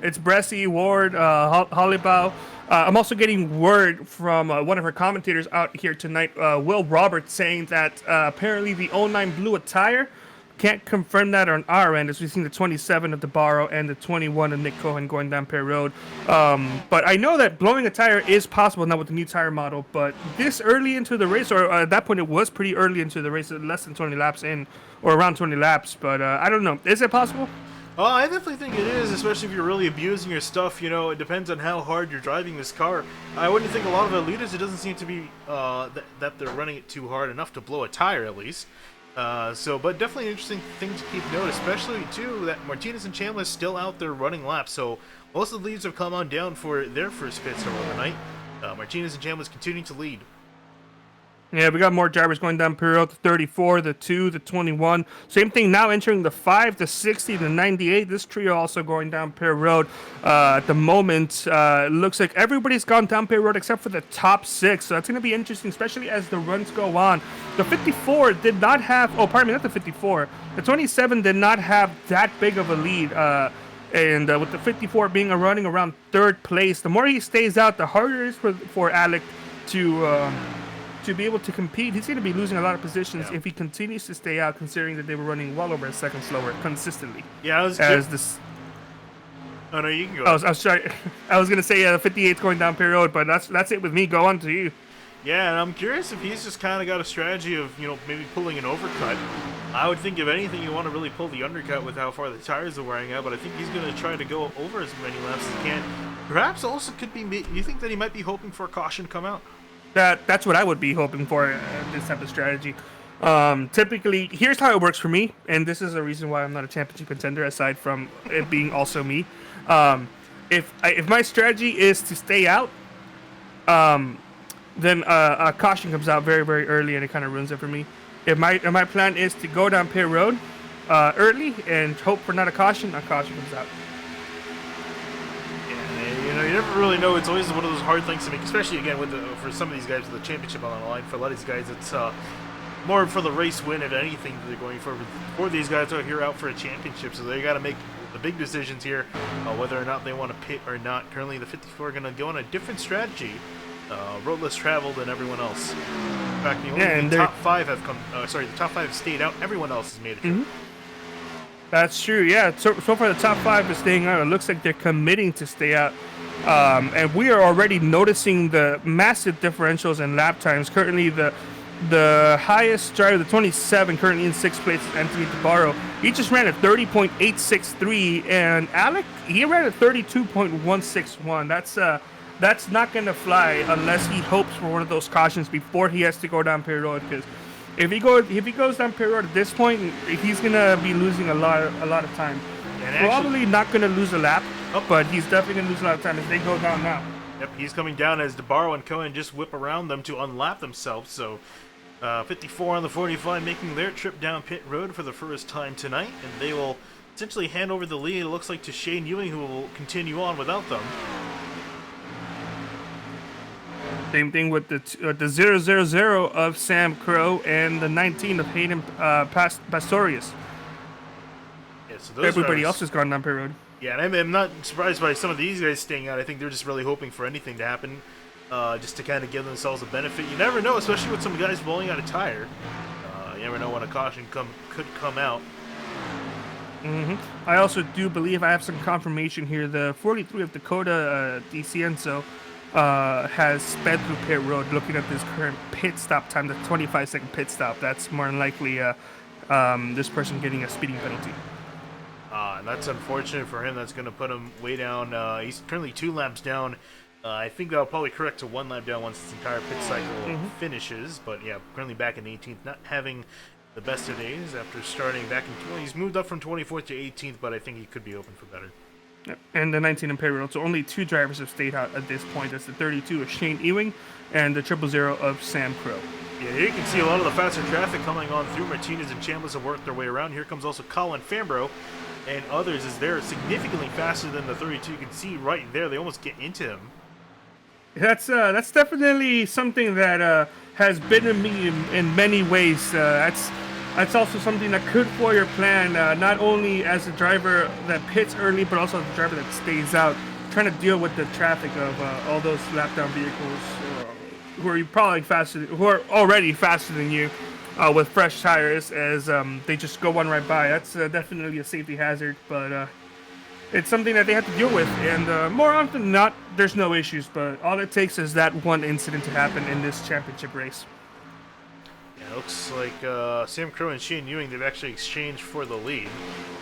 It's Bressi, Ward, Hollybow. I'm also getting word from one of our commentators out here tonight, Will Roberts, saying that apparently the 09 blew a tire. Can't confirm that on our end, as we've seen the 27 of DeBaro and the 21 of Nick Cohen going down pit road. But I know that blowing a tire is possible now with the new tire model. But this early into the race, or at that point it was pretty early into the race, less than 20 laps in, or around 20 laps. But I don't know. Is it possible? Oh, I definitely think it is, especially if you're really abusing your stuff. You know, it depends on how hard you're driving this car. I wouldn't think a lot of the leaders, it doesn't seem to be that they're running it too hard enough to blow a tire, at least. But definitely an interesting thing to keep note, especially, too, that Martinez and Chambliss still out there running laps. So most of the leads have come on down for their first pit stop of the night. Martinez and Chambliss continuing to lead. Yeah, we got more drivers going down pit road, the 34, the 2, the 21. Same thing now entering the 5, the 60, the 98. This trio also going down pit road. At the moment, looks like everybody's gone down pit road except for the top 6. So that's going to be interesting, especially as the runs go on. The 54 did not have, not the 54. The 27 did not have that big of a lead. And with the 54 being running around 3rd place, the more he stays out, the harder it is for Alec to be able to compete. He's going to be losing a lot of positions if he continues to stay out, considering that they were running well over a second slower consistently. Yeah, Oh no, you can go. I was sorry. I was going to say 58's going down pit road, but that's it with me. Go on to you. Yeah, and I'm curious if he's just kind of got a strategy of, maybe pulling an overcut. I would think if anything, you want to really pull the undercut with how far the tires are wearing out, but I think he's going to try to go over as many laps as he can. Perhaps also could be, you think that he might be hoping for a caution to come out? That's what I would be hoping for, this type of strategy. Typically, here's how it works for me, and this is the reason why I'm not a championship contender, aside from it being also me. If my strategy is to stay out, then a caution comes out very, very early, and it kind of ruins it for me. If my plan is to go down pit road early and hope for not a caution comes out. You never really know. It's always one of those hard things to make, especially again for some of these guys with the championship on the line. For a lot of these guys, it's more for the race win if anything that they're going for. For these guys out here out for a championship, so they got to make the big decisions here, whether or not they want to pit or not. Currently, the 54 are going to go on a different strategy, road less traveled than everyone else. In fact, the only top 5 have come. The top 5 have stayed out. Everyone else has made it. Mm-hmm. That's true. Yeah. So far, the top 5 is staying out. It looks like they're committing to stay out. And we are already noticing the massive differentials in lap times. Currently, the highest driver, the 27, currently in 6th place, is Anthony DeBaro. He just ran at 30.863, and Alec, he ran at 32.161. That's not going to fly unless he hopes for one of those cautions before he has to go down pit road. Because if he goes down pit road at this point, he's going to be losing a lot of time. Probably not going to lose a lap, but he's definitely going to lose a lot of time as they go down now. Yep, he's coming down as DeBaro and Cohen just whip around them to unlap themselves. So 54 on the 45 making their trip down pit road for the first time tonight, and they will essentially hand over the lead, it looks like, to Shane Ewing, who will continue on without them. Same thing with the 000 of Sam Crow and the 19 of Hayden Pastorius. Yeah, so those Everybody drivers, else has gone down pit road. Yeah, and I'm not surprised by some of these guys staying out. I think they're just really hoping for anything to happen, just to kind of give themselves a benefit. You never know, especially with some guys blowing out a tire. You never know when a caution could come out. I also do believe I have some confirmation here. The 43 of Dakota, DeCienzo, has sped through pit road. Looking at this current pit stop time, the 25-second pit stop, that's more than likely this person getting a speeding penalty. And that's unfortunate for him. That's going to put him way down. He's currently 2 laps down. I think that'll probably correct to 1 lap down once this entire pit cycle finishes. But yeah, currently back in 18th, not having the best of days after starting back in 20. He's moved up from 24th to 18th, but I think he could be open for better. Yep. And the 19 Imperial, so only 2 drivers have stayed out at this point. That's the 32 of Shane Ewing and the 000 of Sam Crow. Yeah, here you can see a lot of the faster traffic coming on through. Martinez and Chambliss have worked their way around. Here comes also Colin Fambro and others as they're significantly faster than the 32. You can see right there, they almost get into him. That's definitely something that has bitten me in many ways. That's also something that could foil your plan, not only as a driver that pits early, but also as a driver that stays out, trying to deal with the traffic of all those lap-down vehicles who are already faster than you with fresh tires, as they just go one right by. That's definitely a safety hazard, but it's something that they have to deal with, and more often than not, there's no issues, but all it takes is that one incident to happen in this championship race. Yeah, it looks like Sam Crow and Shane Ewing, they've actually exchanged for the lead.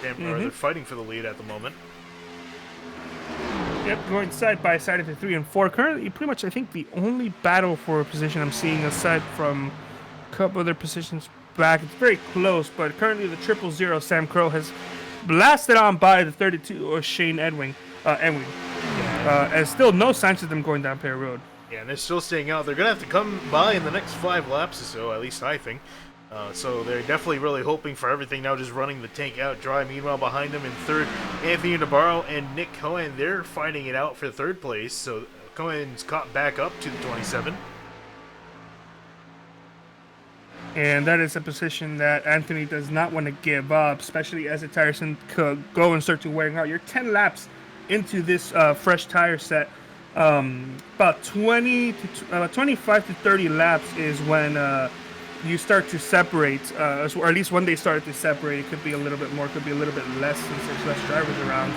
Or they're fighting for the lead at the moment. Yep, going side by side at the 3 and 4. Currently, pretty much, I think the only battle for a position I'm seeing, aside from a couple other positions back, it's very close, but currently the 000 Sam Crow has blasted on by the 32 or Shane Ewing. As still no signs of them going down Pear Road. Yeah, and they're still staying out. They're going to have to come by in the next 5 laps or so, at least I think. So they're definitely really hoping for everything now, just running the tank out dry. Meanwhile, behind them in third, Anthony DeBaro and Nick Cohen, they're fighting it out for third place. So Cohen's caught back up to the 27. And that is a position that Anthony does not want to give up, especially as the tires could go and start to wearing out. You're 10 laps into this fresh tire set. About 25 to 30 laps is when you start to separate, or at least when they start to separate. It could be a little bit more, could be a little bit less since there's less drivers around.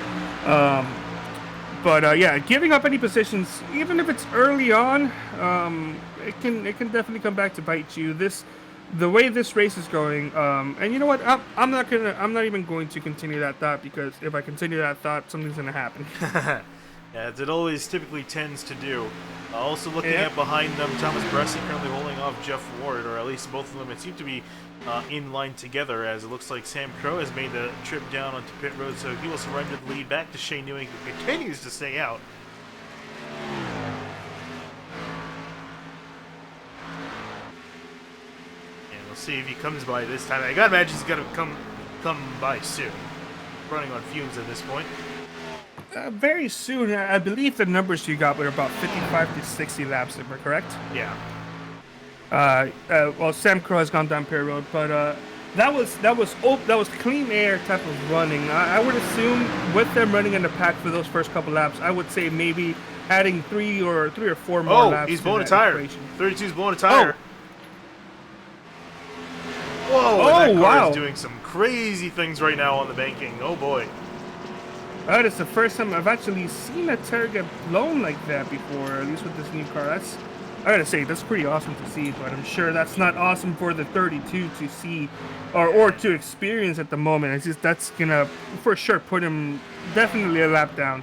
But yeah, giving up any positions, even if it's early on, it can definitely come back to bite you. The way this race is going, and you know what? I'm not even going to continue that thought, because if I continue that thought, something's gonna happen. As it always typically tends to do. Also looking at behind them, Thomas Bressi currently holding off Jeff Ward, or at least both of them. It seemed to be in line together, as it looks like Sam Crow has made the trip down onto pit road, so he will surrender the lead back to Shane Ewing, who continues to stay out. And we'll see if he comes by this time. I gotta imagine he's gonna come by soon. Running on fumes at this point. Very soon. I believe the numbers you got were about 55 to 60 laps, if we're correct. Yeah. Well, Sam Crow has gone down Pear Road, but that was clean air type of running. I would assume with them running in the pack for those first couple laps, I would say maybe adding three or four more laps. Oh, he's blowing a tire. 32's blowing a tire. Whoa! That car is doing some crazy things right now on the banking. Oh boy. That is the first time I've actually seen a tire get blown like that before, at least with this new car. I gotta say, that's pretty awesome to see, but I'm sure that's not awesome for the 32 to see or to experience at the moment. It's just, that's gonna for sure put him definitely a lap down.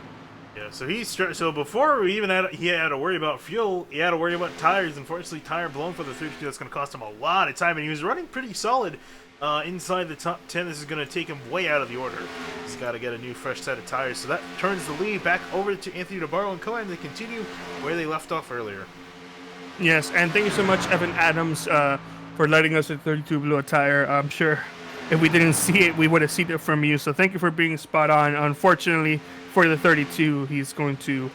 Yeah, so before he had to worry about fuel, he had to worry about tires. Unfortunately, tire blown for the 32. That's gonna cost him a lot of time, and he was running pretty solid. Inside the top 10, this is going to take him way out of the order. He's got to get a new fresh set of tires. So that turns the lead back over to Anthony DeBaro and Cohen. They continue where they left off earlier. Yes, and thank you so much, Evan Adams, for letting us at 32 blew a tire. I'm sure if we didn't see it, we would have seen it from you. So thank you for being spot on. Unfortunately, for the 32, he's going to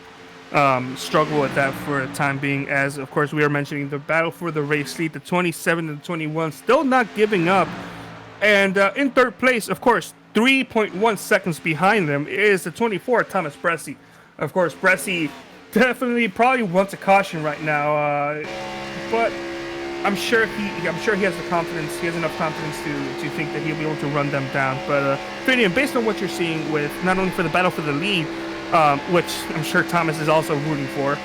struggle with that for a time being, as, of course, we are mentioning the battle for the race lead, the 27 and the 21, still not giving up. And in third place, of course, 3.1 seconds behind them is the 24, Thomas Bressi. Of course, Bressi definitely probably wants a caution right now, but I'm sure he has the confidence. He has enough confidence to think that he'll be able to run them down. But Finian, based on what you're seeing with not only for the battle for the lead, which I'm sure Thomas is also rooting for,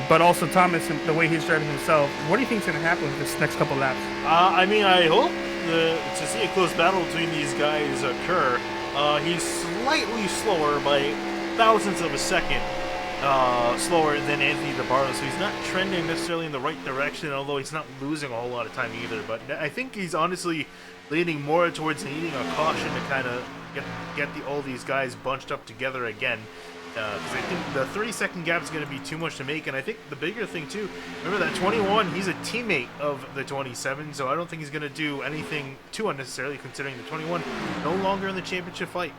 but also Thomas and the way he's driving himself, what do you think is going to happen with this next couple laps? I mean, I hope to see a close battle between these guys occur. He's slightly slower by thousandths of a second. Slower than Anthony DeBaro, so he's not trending necessarily in the right direction, although he's not losing a whole lot of time either. But I think he's honestly leaning more towards needing a caution to kind of get all these guys bunched up together again. Because I think the 3-second gap is going to be too much to make, and I think the bigger thing too, remember that 21, he's a teammate of the 27, so I don't think he's going to do anything too unnecessarily, considering the 21 no longer in the championship fight.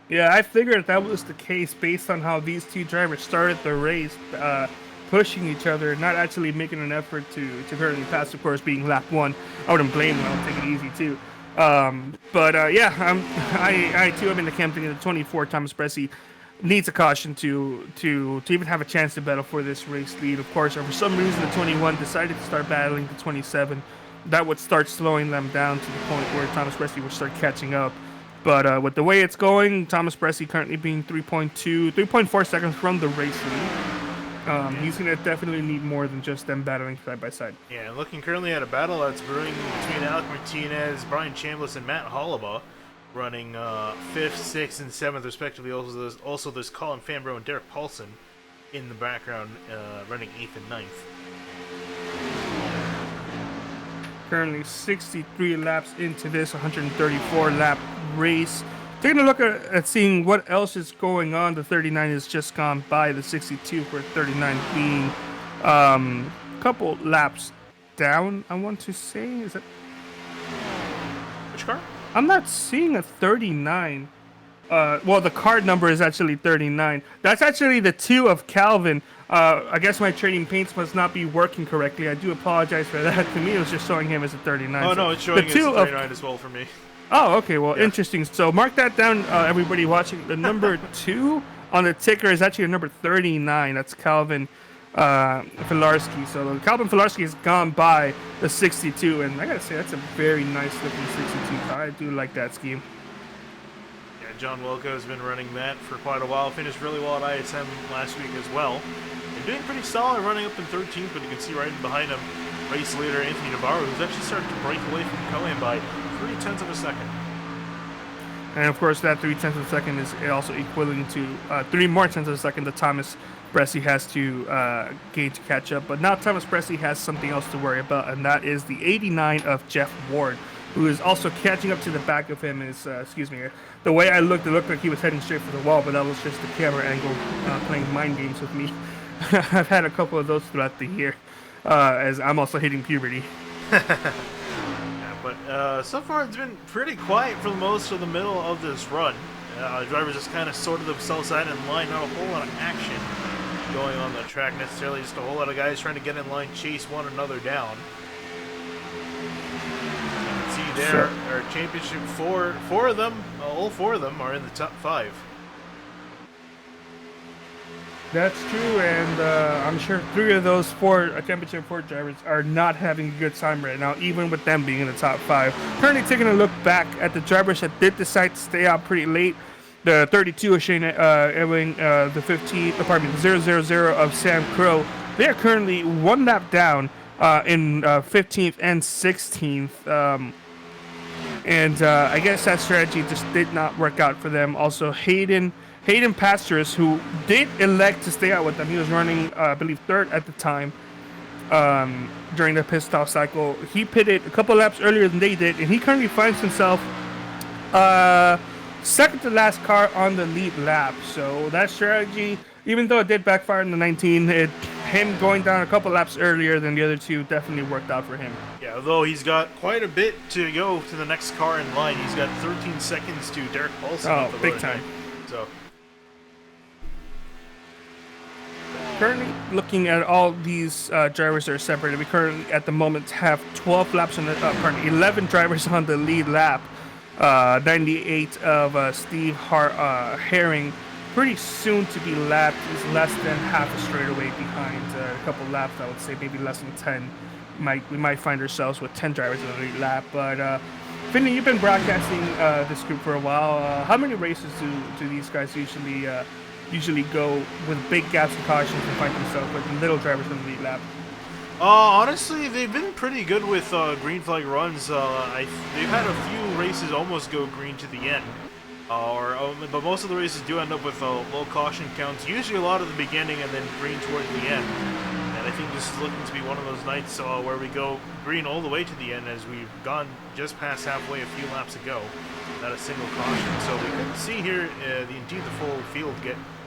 Yeah, I figured that was the case based on how these two drivers started the race, pushing each other, not actually making an effort to currently pass, of course, being lap 1. I wouldn't blame them. I'll take it easy, too. I too am in the camp thinking the 24, Thomas Bressi, needs a caution to even have a chance to battle for this race lead. Of course, for some reason, the 21 decided to start battling the 27. That would start slowing them down to the point where Thomas Bressi would start catching up. But with the way it's going, Thomas Bressi currently being 3.4 seconds from the race lead. He's going to definitely need more than just them battling side by side. Yeah, and looking currently at a battle that's brewing between Alec Martinez, Brian Chambliss, and Matt Hollabaugh, running 5th, 6th, and 7th respectively. Also, there's Colin Fambro and Derek Paulson in the background, running 8th and 9th. Currently 63 laps into this 134 lap race. Taking a look at seeing what else is going on. The 39 has just gone by the 62 for 39 being a couple laps down, I want to say. Is it? Which car? I'm not seeing a 39. Well, the card number is actually 39. That's actually the 2 of Calvin. I guess my trading paints must not be working correctly. I do apologize for that. To me, it was just showing him as a 39. Oh, no, it's showing as a 39 as well for me. Oh, okay. Well, yeah. Interesting. So mark that down, everybody watching. The number 2 on the ticker is actually a number 39. That's Calvin Filarski. So Calvin Filarski has gone by the 62. And I got to say, that's a very nice looking 62 car. I do like that scheme. John Wilco has been running that for quite a while. Finished really well at ISM last week as well. And doing pretty solid, running up in 13th, but you can see right behind him, race leader Anthony DeBaro, who's actually started to break away from Cohen by 0.3 of a second. And of course, that 0.3 of a second is also equivalent to 3 more tenths of a second that Thomas Bressi has to gain to catch up. But now Thomas Bressi has something else to worry about, and that is the 89 of Jeff Ward, who is also catching up to the back of him. Is the way I looked, it looked like he was heading straight for the wall, but that was just the camera angle playing mind games with me. I've had a couple of those throughout the year, as I'm also hitting puberty. Yeah, but so far it's been pretty quiet for most of the middle of this run. Drivers just kind of sorted themselves out in line, not a whole lot of action going on the track necessarily, just a whole lot of guys trying to get in line, chase one another down. There are championship four of them, all 4 of them are in the top 5. That's true, and I'm sure 3 of those 4 championship 4 drivers are not having a good time right now, even with them being in the top 5. Currently taking a look back at the drivers that did decide to stay out pretty late. The 32 of Shane Ewing, the 000 of Sam Crow. They are currently 1 lap down in 15th and 16th. And I guess that strategy just did not work out for them. Also, Hayden Pastures, who did elect to stay out with them. He was running, I believe, 3rd at the time during the pit stop cycle. He pitted a couple laps earlier than they did, and he currently finds himself 2nd to last car on the lead lap. So that strategy, even though it did backfire in the 19, him going down a couple laps earlier than the other 2 definitely worked out for him. Yeah, although he's got quite a bit to go to the next car in line. He's got 13 seconds to Derek Paulson. Oh, big time. So currently looking at all these drivers that are separated, we currently at the moment have 12 laps on the 11 drivers on the lead lap. 98 of Herring, pretty soon to be lapped. Is less than half a straightaway behind a couple laps. I would say maybe less than 10. We might find ourselves with 10 drivers in the lead lap. But Finley, you've been broadcasting this group for a while. How many races do these guys usually go with big gaps and cautions and find themselves with little drivers in the lead lap? Honestly, they've been pretty good with green flag runs. They've had a few races almost go green to the end. But most of the races do end up with low caution counts, usually a lot at the beginning and then green towards the end. And I think this is looking to be one of those nights where we go green all the way to the end, as we've gone just past halfway a few laps ago without a single caution. So we can see here the full field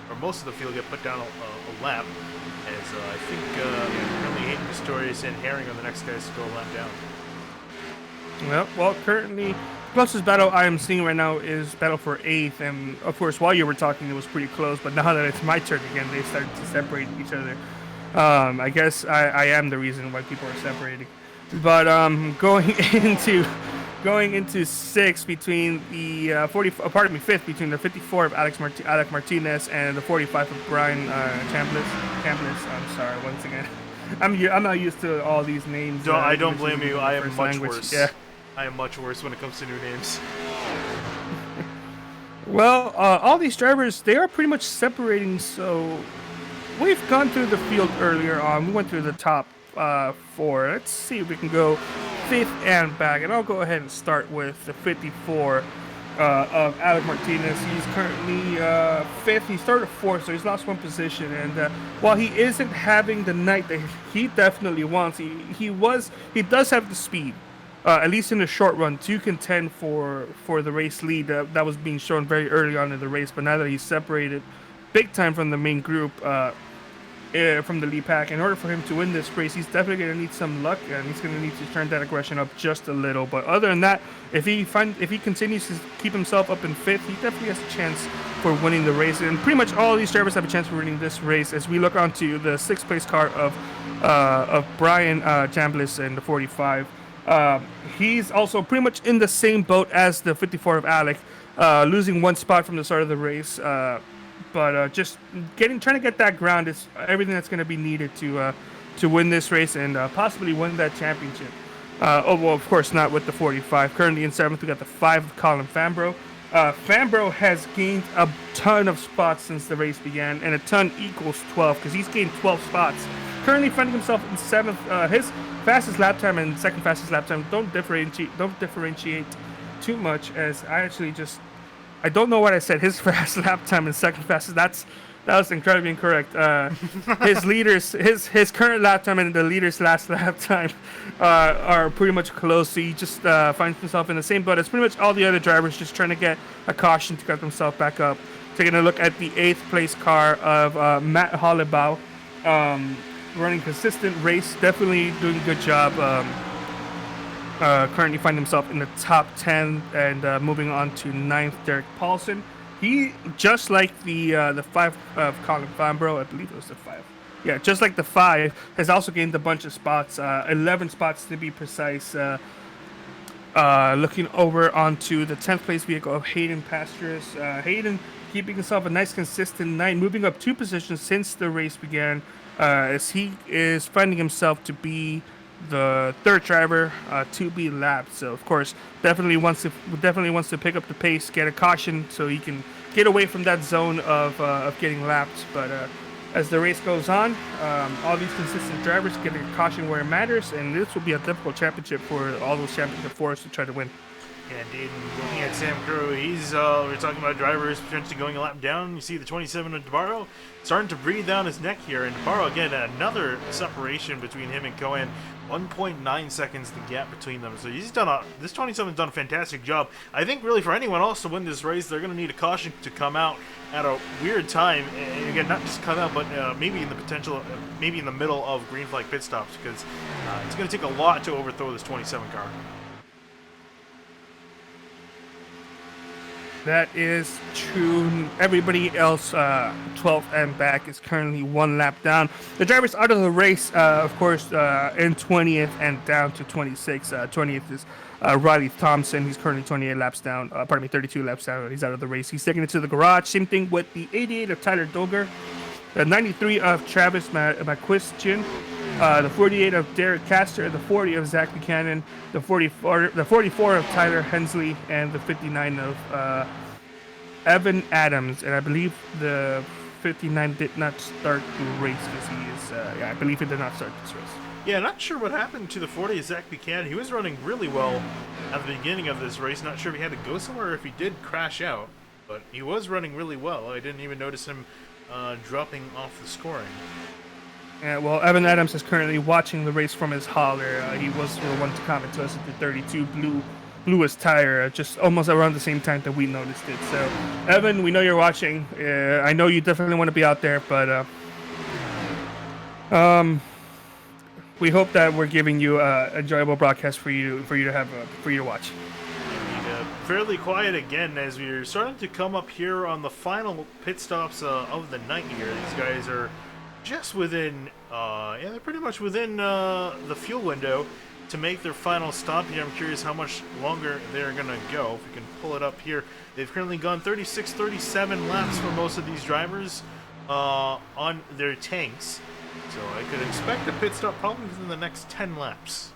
or most of the field get put down a lap, as I think currently Hayden Pistorius and Herring are the next guys to go a lap down. Well, currently, closest battle I am seeing right now is battle for 8th, and of course, while you were talking, it was pretty close, but now that it's my turn again, they started to separate each other. I guess I am the reason why people are separating. But going into 6th between the 5th between the 54 of Alex Martinez and the 45 of Brian Chambliss. I'm sorry once again. I'm not used to all these names. I don't blame you. I am much worse. Yeah. I am much worse when it comes to new names. Well, all these drivers, they are pretty much separating, so we've gone through the field earlier on. We went through the top 4. Let's see if we can go 5th and back, and I'll go ahead and start with the 54 of Alex Martinez. He's currently 5th. He started 4th, so he's lost one position, and while he isn't having the night that he definitely wants, he does have the speed. At least in the short run, to contend for the race lead that was being shown very early on in the race. But now that he's separated big time from the main group, from the lead pack, in order for him to win this race, he's definitely going to need some luck, and he's going to need to turn that aggression up just a little. But other than that, if he continues to keep himself up in 5th, he definitely has a chance for winning the race. And pretty much all these drivers have a chance for winning this race. As we look onto the 6th place car of Brian Chambliss in the 45. He's also pretty much in the same boat as the 54 of Alec, losing one spot from the start of the race. But just trying to get that ground is everything that's going to be needed to win this race and possibly win that championship. Of course, not with the 45. Currently in 7th, we got the 5 of Colin Fambro. Fambro has gained a ton of spots since the race began, and a ton equals 12 because he's gained 12 spots. Currently finding himself in 7th. His fastest lap time and second fastest lap time don't differentiate too much, as I don't know what I said. His fast lap time and second fastest, that was incredibly incorrect. His current lap time and the leader's last lap time are pretty much close. So he just finds himself in the same boat as pretty much all the other drivers, just trying to get a caution to get themselves back up. Taking a look at the 8th place car of Matt Hollebau. Running consistent race, definitely doing a good job. Currently find himself in the top 10 and moving on to 9th, Derek Paulson. He, just like the 5 of Colin Fambro, I believe it was the 5. Yeah, just like the 5, has also gained a bunch of spots, 11 spots to be precise. Looking over onto the 10th place vehicle of Hayden Pastures. Hayden keeping himself a nice consistent night, moving up 2 positions since the race began. As he is finding himself to be the 3rd driver to be lapped. So of course, definitely wants to pick up the pace, get a caution, so he can get away from that zone of getting lapped. But as the race goes on, all these consistent drivers getting a caution where it matters, and this will be a difficult championship for all those championship fours to try to win. Yeah, indeed. Looking at Sam Crow, we're talking about drivers potentially going a lap down. You see the 27 of DeBaro starting to breathe down his neck here, and DeBaro again another separation between him and Cohen. 1.9 seconds the gap between them. So this 27's done a fantastic job. I think really for anyone else to win this race, they're going to need a caution to come out at a weird time, and again, not just come out, but maybe in the middle of green flag pit stops, because it's going to take a lot to overthrow this 27 car. That is true. Everybody else, 12th and back, is currently 1 lap down. The drivers out of the race, of course, in 20th and down to 26. 20th is Riley Thompson. He's currently 28 laps down. 32 laps down. He's out of the race. He's taking it to the garage. Same thing with the 88 of Tyler Doger, the 93 of Travis McQuistion, the 48 of Derek Castor, the 40 of Zach Buchanan, the 44 of Tyler Hensley, and the 59 of Evan Adams. And I believe the 59 did not start the race because he is, I believe he did not start this race. Yeah, not sure what happened to the 40 of Zach Buchanan. He was running really well at the beginning of this race. Not sure if he had to go somewhere or if he did crash out, but he was running really well. I didn't even notice him dropping off the scoring. Yeah, well, Evan Adams is currently watching the race from his hauler. He was the one to comment to us at the 32 blew his tire just almost around the same time that we noticed it. So, Evan, we know you're watching. I know you definitely want to be out there, but we hope that we're giving you an enjoyable broadcast for you to watch. Fairly quiet again as we're starting to come up here on the final pit stops of the night here. These guys are just within, they're pretty much within the fuel window to make their final stop here. I'm curious how much longer they're going to go. If we can pull it up here. They've currently gone 36, 37 laps for most of these drivers on their tanks. So I could expect a pit stop probably within the next 10 laps.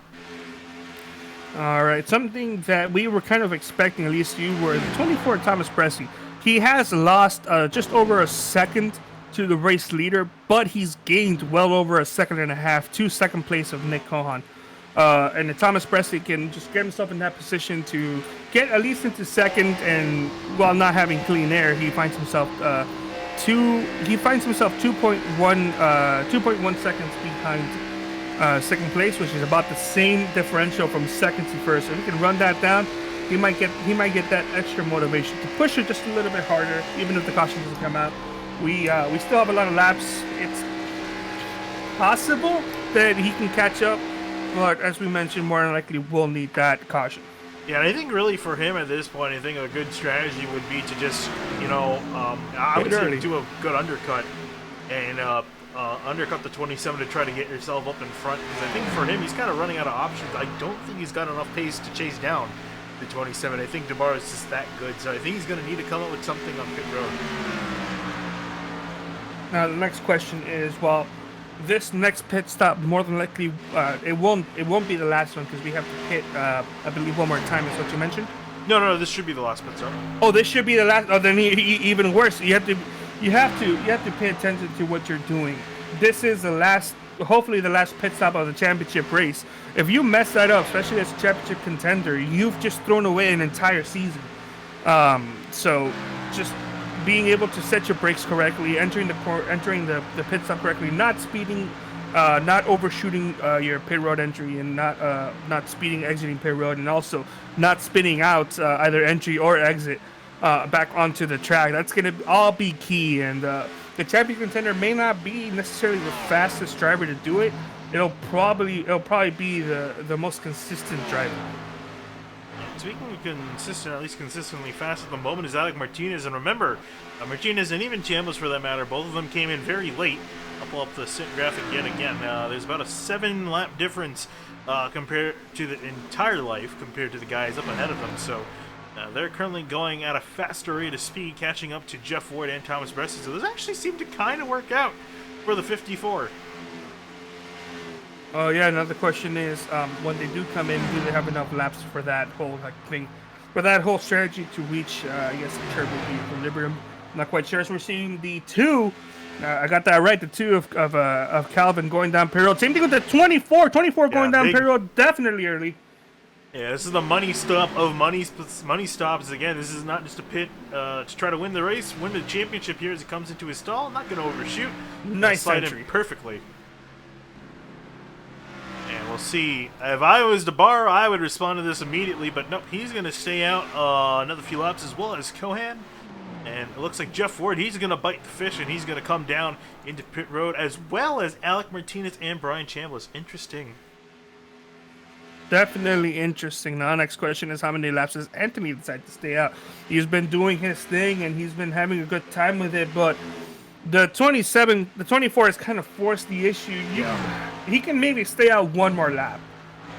All right, something that we were kind of expecting, at least you were, the 24 Thomas Bressi. He has lost just over a second to the race leader, but he's gained well over a second and a half to second place of Nick Cohan. And the Thomas Bressi can just get himself in that position to get at least into second, and while not having clean air, he finds himself 2.1 seconds behind second place, which is about the same differential from second to first. So if he can run that down, he might get that extra motivation to push it just a little bit harder, even if the caution doesn't come out. We still have a lot of laps. It's possible that he can catch up, but as we mentioned, more than likely we'll need that caution. Yeah, and I think really for him at this point, I think a good strategy would be to just, I would say do a good undercut and undercut the 27 to try to get yourself up in front. Because I think for him, he's kind of running out of options. I don't think he's got enough pace to chase down the 27. I think DeBaro is just that good. So I think he's going to need to come up with something on pit road. Now the next question is, well, this next pit stop more than likely it won't be the last one because we have to pit I believe one more time is what you mentioned. No, this should be the last pit stop. Oh, this should be the last. Oh, then even worse. You have to pay attention to what you're doing. This is the last, hopefully the last pit stop of the championship race. If you mess that up, especially as a championship contender, you've just thrown away an entire season. So just being able to set your brakes correctly, entering the pit stop correctly, not speeding, not overshooting your pit road entry, and not speeding exiting pit road, and also not spinning out either entry or exit back onto the track. That's gonna all be key. And the champion contender may not be necessarily the fastest driver to do it. It'll probably be the most consistent driver. Speaking of consistent, at least consistently fast at the moment, is Alec Martinez. And remember, Martinez and even Chambliss for that matter, both of them came in very late. I'll pull up the graphic yet again. There's about a 7-lap difference compared to the entire life compared to the guys up ahead of them. So they're currently going at a faster rate of speed, catching up to Jeff Ward and Thomas Bressi. So this actually seemed to kind of work out for the 54. Oh yeah, another question is, when they do come in, do they have enough laps for that whole thing, for that whole strategy to reach, I guess, the turbo equilibrium? I'm not quite sure. So we're seeing the 2. I got that right. The 2 of Calvin going down pit road. Same thing with the 24. 24 going down pit road, definitely early. Yeah, this is the money stop of money stops. Again, this is not just a pit to try to win the race, win the championship here as it comes into his stall. Not going to overshoot. Nice entry. Perfectly. And we'll see. If I was DeBaro, I would respond to this immediately, but nope, he's going to stay out another few laps as well as Cohan. And it looks like Jeff Ward, he's going to bite the fish, and he's going to come down into pit road, as well as Alec Martinez and Brian Chambliss. Interesting. Definitely interesting. Now, next question is, how many laps does Anthony decide to stay out? He's been doing his thing, and he's been having a good time with it, but the 24 has kind of forced the issue. He can maybe stay out one more lap,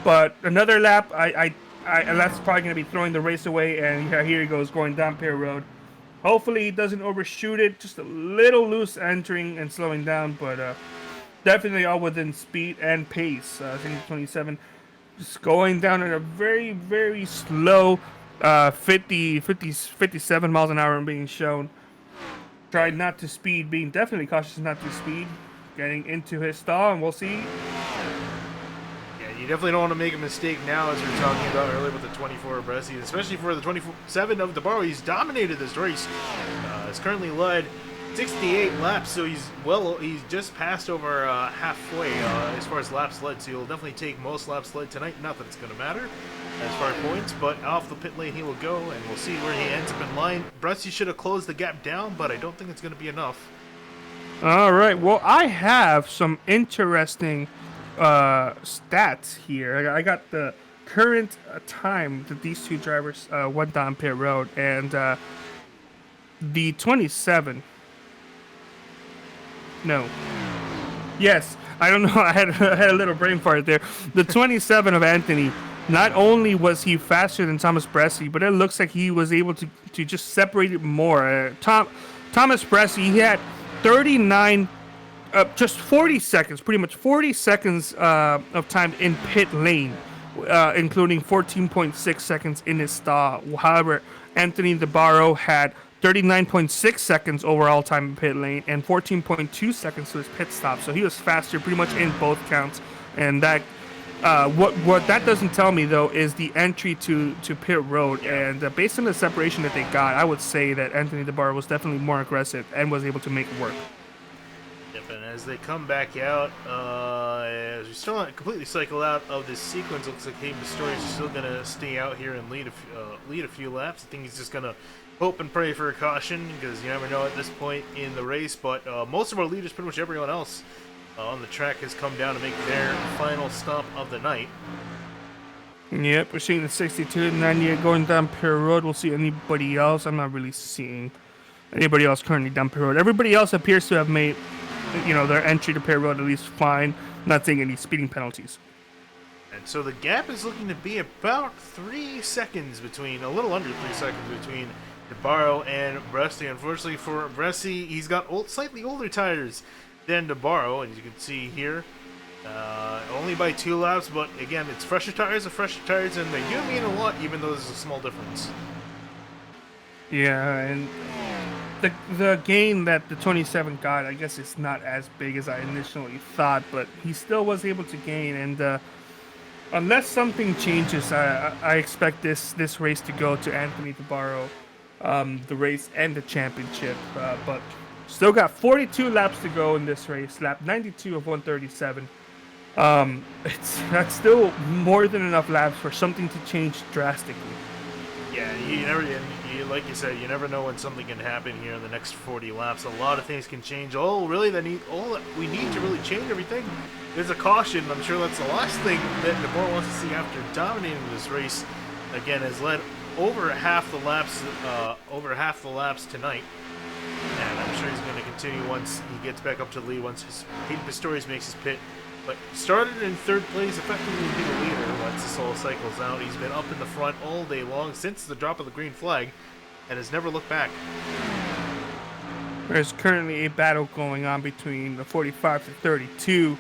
but another lap, I and that's probably going to be throwing the race away. And here he goes, going down pit road. Hopefully he doesn't overshoot it. Just a little loose entering and slowing down, but definitely all within speed and pace. I think 27 just going down at a very, very slow 57 miles an hour and being shown. Tried not to speed, being definitely cautious not to speed. Getting into his stall, and we'll see. Yeah, you definitely don't want to make a mistake now, as we were talking about earlier with the 24 of Bressi, especially for the 27 of DeBaro. He's dominated this race. He's currently led 68 laps, so he's just passed over halfway as far as laps led, so he'll definitely take most laps led tonight. Not that it's going to matter as far as points, but off the pit lane he will go, and we'll see where he ends up in line. Bressi should have closed the gap down, but I don't think it's going to be enough. All right, well, I have some interesting stats here. I got the current time that these two drivers went down pit road, and the 27. No. Yes, I don't know. I had a little brain fart there. The 27 of Anthony. Not only was he faster than Thomas Bressi, but it looks like he was able to just separate it more. Thomas Bressi, he had 39, just 40 seconds, pretty much 40 seconds of time in pit lane, including 14.6 seconds in his stall. However, Anthony DeBaro had 39.6 seconds overall time in pit lane and 14.2 seconds to his pit stop. So he was faster pretty much in both counts. And that what that doesn't tell me, though, is the entry to pit road. And based on the separation that they got, I would say that Anthony DeBaro was definitely more aggressive and was able to make it work. Yep, and as they come back out, as we still not completely cycle out of this sequence, looks like Hayden Pistorius is still going to stay out here and lead a few laps. I think he's just going to hope and pray for a caution, because you never know at this point in the race. But most of our leaders, pretty much everyone else on the track, has come down to make their final stop of the night. Yep, we're seeing the 62 and 98 going down pit road. We'll see anybody else. I'm not really seeing anybody else currently down pit road. Everybody else appears to have made, their entry to pit road at least fine. Not seeing any speeding penalties. And so the gap is looking to be about 3 seconds between, a little under 3 seconds between DeBaro and Bressi. Unfortunately for Bressi, he's got slightly older tires than DeBaro, and you can see here, only by 2 laps, but again, it's fresher tires, and they do mean a lot, even though there's a small difference. Yeah, and the gain that the 27 got, I guess it's not as big as I initially thought, but he still was able to gain, and unless something changes, I expect this race to go to Anthony DeBaro, the race and the championship, but still got 42 laps to go in this race, lap 92 of 137. That's still more than enough laps for something to change drastically. Yeah, like you said, you never know when something can happen here in the next 40 laps. A lot of things can change. All we need to really change everything is a caution. I'm sure that's the last thing that DeBaro wants to see after dominating this race. Again, has led over half the laps tonight. And I'm sure he's going to continue once he gets back up to the lead, once Hayden Pistorius makes his pit. But started in 3rd place, effectively be the leader once this all cycles out. He's been up in the front all day long since the drop of the green flag and has never looked back. There's currently a battle going on between the 45 to 32.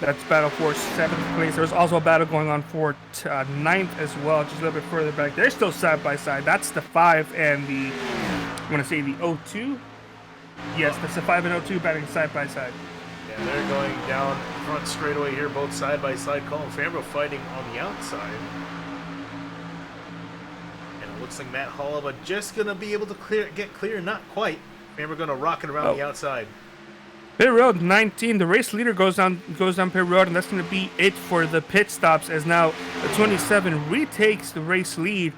That's battle for 7th place. There's also a battle going on for 9th as well, just a little bit further back. They're still side by side. That's the 5 and the, I'm going to say the 02. Yes, that's the 5 and 02 batting side by side. Yeah, they're going down front straightaway here, both side by side. Colin Fambro fighting on the outside. And it looks like Matt Hollaba just going to be able to get clear, not quite. Fambro going to rock it around the outside. Pit road 19. The race leader goes down pit road, and that's going to be it for the pit stops. As now the 27 retakes the race lead,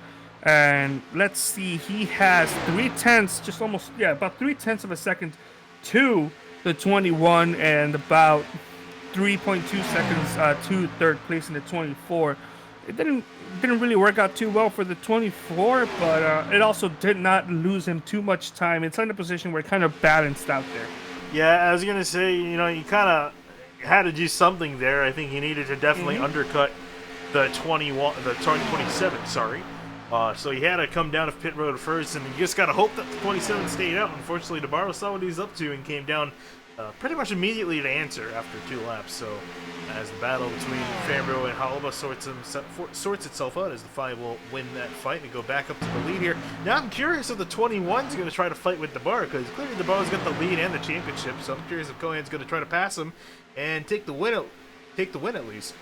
and let's see, he has about 3/10 of a second to the 21, and about 3.2 seconds to 3rd place in the 24. It didn't really work out too well for the 24, but it also did not lose him too much time. It's in a position where it kind of balanced out there. Yeah, I was going to say, you kind of had to do something there. I think he needed to definitely undercut the 27, sorry. So he had to come down to pit road first, and you just got to hope that the 27 stayed out. Unfortunately, DeBaro saw what he's up to and came down pretty much immediately to answer after 2 laps. So as the battle between Fambro and Halaba sorts itself out, as the 5 will win that fight and go back up to the lead here. Now I'm curious if the 21's going to try to fight with DeBaro, because clearly DeBaro's got the lead and the championship. So I'm curious if Cohen's going to try to pass him and take the win at least.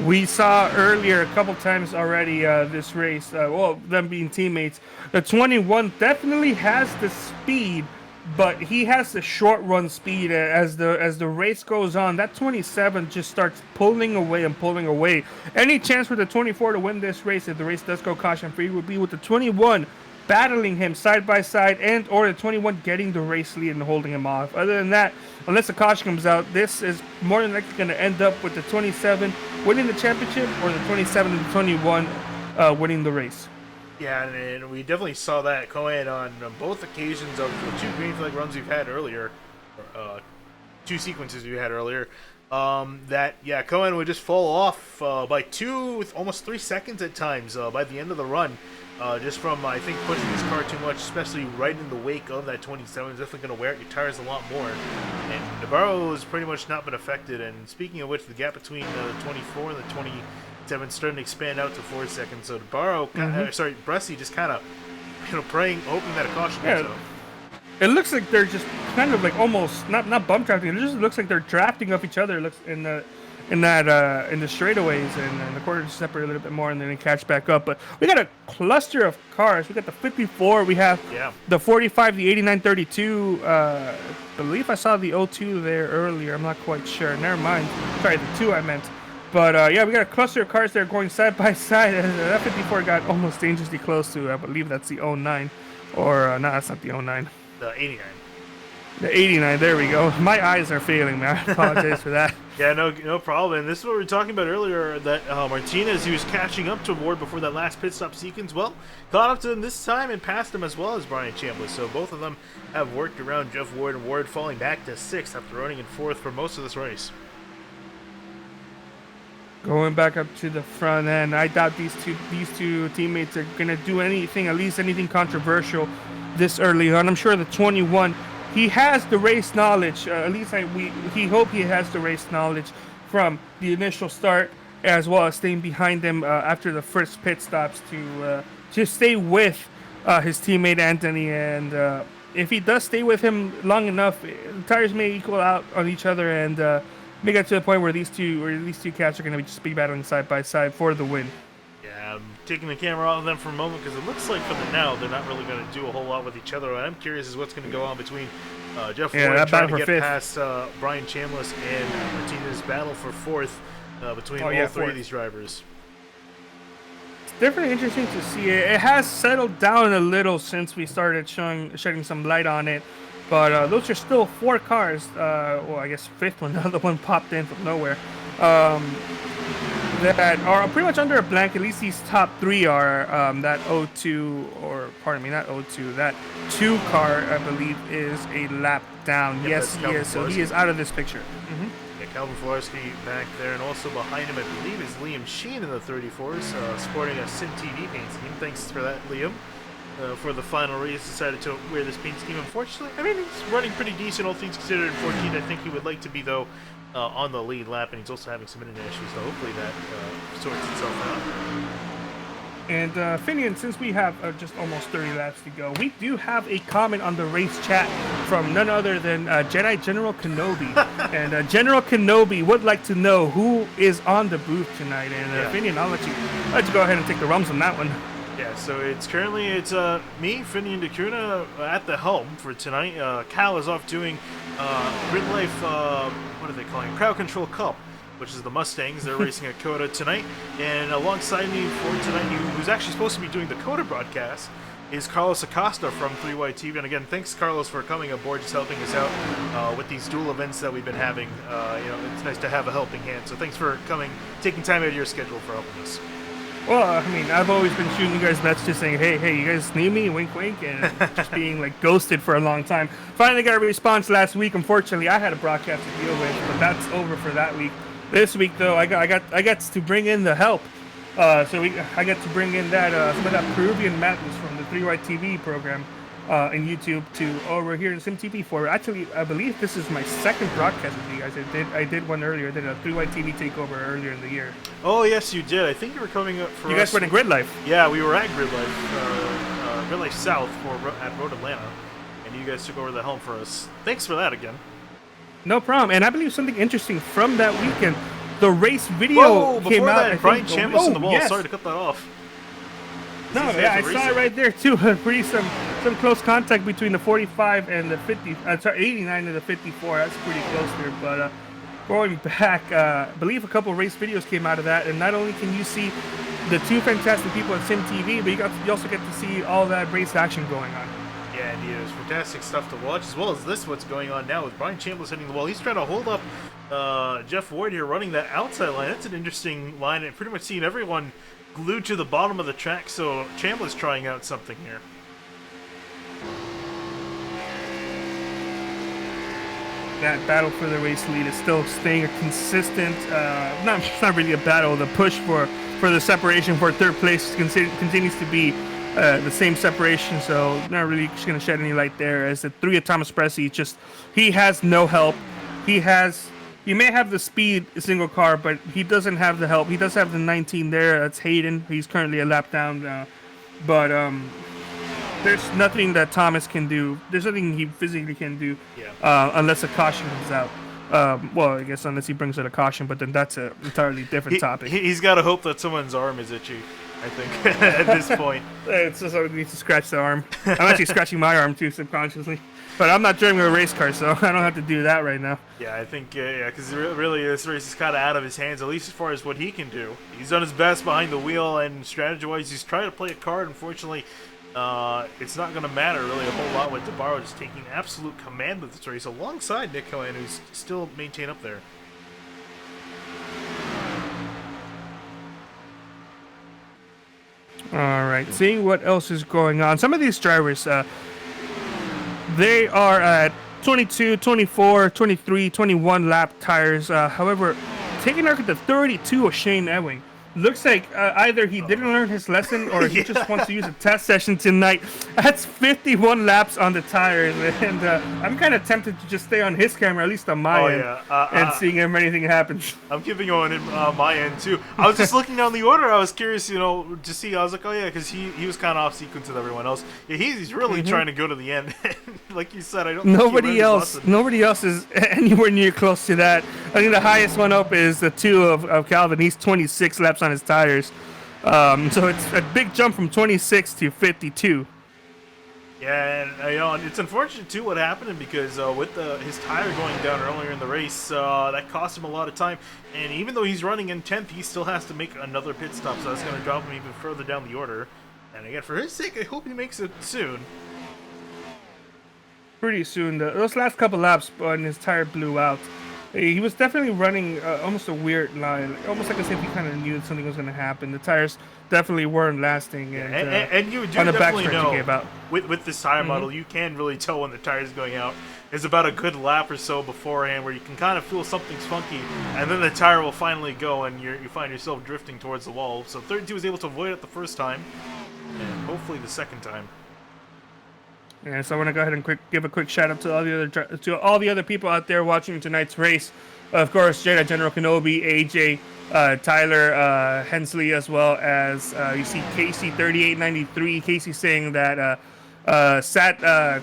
We saw earlier a couple times already this race, well, them being teammates. The 21 definitely has the speed, but he has the short run speed. As the race goes on, that 27 just starts pulling away and pulling away. Any chance for the 24 to win this race, if the race does go caution free, would be with the 21 battling him side by side, and or the 21 getting the race lead and holding him off. Other than that, unless the caution comes out, this is more than likely going to end up with the 27 winning the championship, or the 27 and the 21 winning the race. Yeah, and we definitely saw that Cohen on both occasions of the 2 green flag runs we've had earlier, 2 sequences we had earlier. That Cohen would just fall off by 2 with almost 3 seconds at times by the end of the run, just from I think pushing his car too much, especially right in the wake of that 27. Is definitely going to wear out your tires a lot more. And DeBaro has pretty much not been affected. And speaking of which, the gap between the 24 and the 27 starting to expand out to 4 seconds. So DeBaro, Bressi just kind of praying, hoping that a caution comes out. It looks like they're just kind of like almost not bump drafting. It just looks like they're drafting off each other. It looks in the straightaways, and the corners separate a little bit more, and then they catch back up. But we got a cluster of cars. We got the 54. We have the 45, the 89, 32. I believe I saw the 02 there earlier. I'm not quite sure. Never mind. Sorry, the 2 I meant. But we got a cluster of cars there going side by side. That 54 got almost dangerously close to, I believe that's the 09. Or, no, that's not the 09. The 89. The 89, there we go. My eyes are failing, man. I apologize for that. Yeah, no problem. And this is what we were talking about earlier, that Martinez, who was catching up to Ward before that last pit stop sequence, well, caught up to him this time and passed him as well as Brian Chambliss. So both of them have worked around Jeff Ward, and Ward falling back to 6th after running in 4th for most of this race. Going back up to the front end, I doubt these two teammates are going to do anything, at least anything controversial this early on. I'm sure the 21, he has the race knowledge. At least he hope he has the race knowledge from the initial start, as well as staying behind him after the first pit stops to just stay with his teammate Anthony. And if he does stay with him long enough, the tires may equal out on each other, and may get to the point where these two cats are going to just be battling side by side for the win. Yeah, I'm taking the camera off of them for a moment, because it looks like for the now they're not really going to do a whole lot with each other. What I'm curious is what's going to go on between Jeff Ward trying to get past Brian Chambliss and Martinez battle for 4th between all 3 of these drivers. It's definitely interesting to see. It has settled down a little since we started shedding some light on it. But those are still 4 cars. Well, I guess 5th one, the other one popped in from nowhere. That are pretty much under a blank. At least these top 3 are that 02, or pardon me, not 02. That 2 car, I believe, is a lap down. Yep, yes, he is. So he is out of this picture. Mm-hmm. Yeah, Calvin Florsky back there, and also behind him, I believe, is Liam Sheen in the 34s, sporting a Sim TV paint scheme. Thanks for that, Liam. For the final race, decided to wear this paint scheme. Unfortunately, I mean, he's running pretty decent, all things considered. In 14th, I think he would like to be, though, on the lead lap, and he's also having some internet issues, so hopefully that sorts itself out. And Finian, since we have just almost 30 laps to go, we do have a comment on the race chat from none other than Jedi General Kenobi. And General Kenobi would like to know who is on the booth tonight. And Finian, I'll let you go ahead and take the rums on that one. Yeah, so it's currently me, Finian DeCuna, at the helm for tonight. Cal is off doing Grid Life, what are they calling it? Crowd Control Cup, which is the Mustangs. They're racing at COTA tonight. And alongside me for tonight, who's actually supposed to be doing the COTA broadcast, is Carlos Acosta from 3Y TV. And again, thanks, Carlos, for coming aboard, just helping us out with these dual events that we've been having. It's nice to have a helping hand. So thanks for coming, taking time out of your schedule for helping us. Well, I mean, I've always been shooting you guys messages saying, hey, you guys need me? Wink, wink, and just being, like, ghosted for a long time. Finally got a response last week. Unfortunately, I had a broadcast to deal with, but that's over for that week. This week though, I got to bring in the help. I got to bring in that some of that Peruvian madness from the 3 White TV program in YouTube to over here in SimTV for. Actually, I believe this is my second broadcast with you guys. I did one earlier. I did a 3 White TV takeover earlier in the year. Oh yes, you did. I think you were coming up for. You guys were in Grid Life. Yeah, we were at Grid Life, Grid Life South at Road Atlanta, and you guys took over the helm for us. Thanks for that again. No problem. And I believe something interesting from that weekend. The race video came out. That, Brian Chambliss in the wall. Yes. Sorry to cut that off. No, yeah, I saw it right there too. Pretty some close contact between the 45 and the 50. Sorry, 89 and the 54. That's pretty close there. But going back, I believe a couple race videos came out of that. And not only can you see the two fantastic people at SimTV, but you also get to see all that race action going on. Yeah, indeed. It was fantastic stuff to watch, as well as this, what's going on now with Brian Chambliss hitting the wall. He's trying to hold up Jeff Ward here, running that outside line. That's an interesting line, and pretty much seeing everyone glued to the bottom of the track, so Chambliss trying out something here. That battle for the race lead is still staying a consistent, it's not really a battle. The push for the separation for third place continues to be the same separation, so not really just going to shed any light there. As the 3 of Thomas Bressi, he has no help. He may have the speed single car, but he doesn't have the help. He does have the 19 there. That's Hayden. He's currently a lap down, but there's nothing that Thomas can do. There's nothing he physically can do, unless a caution comes out. Well, I guess unless he brings out a caution, but then that's an entirely different topic. He's got to hope that someone's arm is itchy, I think, at this point. It's just I need to scratch the arm. I'm actually scratching my arm, too, subconsciously. But I'm not driving a race car, so I don't have to do that right now. Yeah, I think, because really this race is kind of out of his hands, at least as far as what he can do. He's done his best behind the wheel, and strategy-wise, he's trying to play a card. Unfortunately, it's not going to matter really a whole lot with DeBaro just taking absolute command of this race alongside Nick Cohen, who's still maintained up there. All right, seeing what else is going on. Some of these drivers, they are at 22, 24, 23, 21 lap tires. However, taking a look at the 32 of Shane Ewing, looks like either he didn't learn his lesson or he just wants to use a test session tonight. That's 51 laps on the tires, and I'm kind of tempted to just stay on his camera, at least on my end, and seeing if anything happens. I'm keeping on my end too. I was just looking down the order. I was curious, to see. I was like, oh yeah, because he was kind of off sequence with everyone else. Yeah, he's really trying to go to the end. Like you said, I don't. Nobody else is anywhere near close to that. I think the highest one up is the 2 of Calvin. He's 26 laps on his tires, so it's a big jump from 26 to 52. Yeah, and it's unfortunate too what happened because with his tire going down earlier in the race, that cost him a lot of time. And even though he's running in 10th, he still has to make another pit stop, so that's going to drop him even further down the order. And again, for his sake, I hope he makes it soon. Pretty soon. Those last couple laps when his tire blew out, he was definitely running almost a weird line, almost like as if he kind of knew that something was going to happen. The tires definitely weren't lasting, and you do on the definitely backstretch know with this tire model, you can really tell when the tire's going out. There's about a good lap or so beforehand where you can kind of feel something's funky, and then the tire will finally go, and you find yourself drifting towards the wall. So 32 was able to avoid it the first time, and hopefully the second time. Yeah, so I want to go ahead and give a quick shout out to all the other people out there watching tonight's race. Of course, Jada, General Kenobi, AJ, Tyler, Hensley, as well as you see Casey 3893. Casey saying that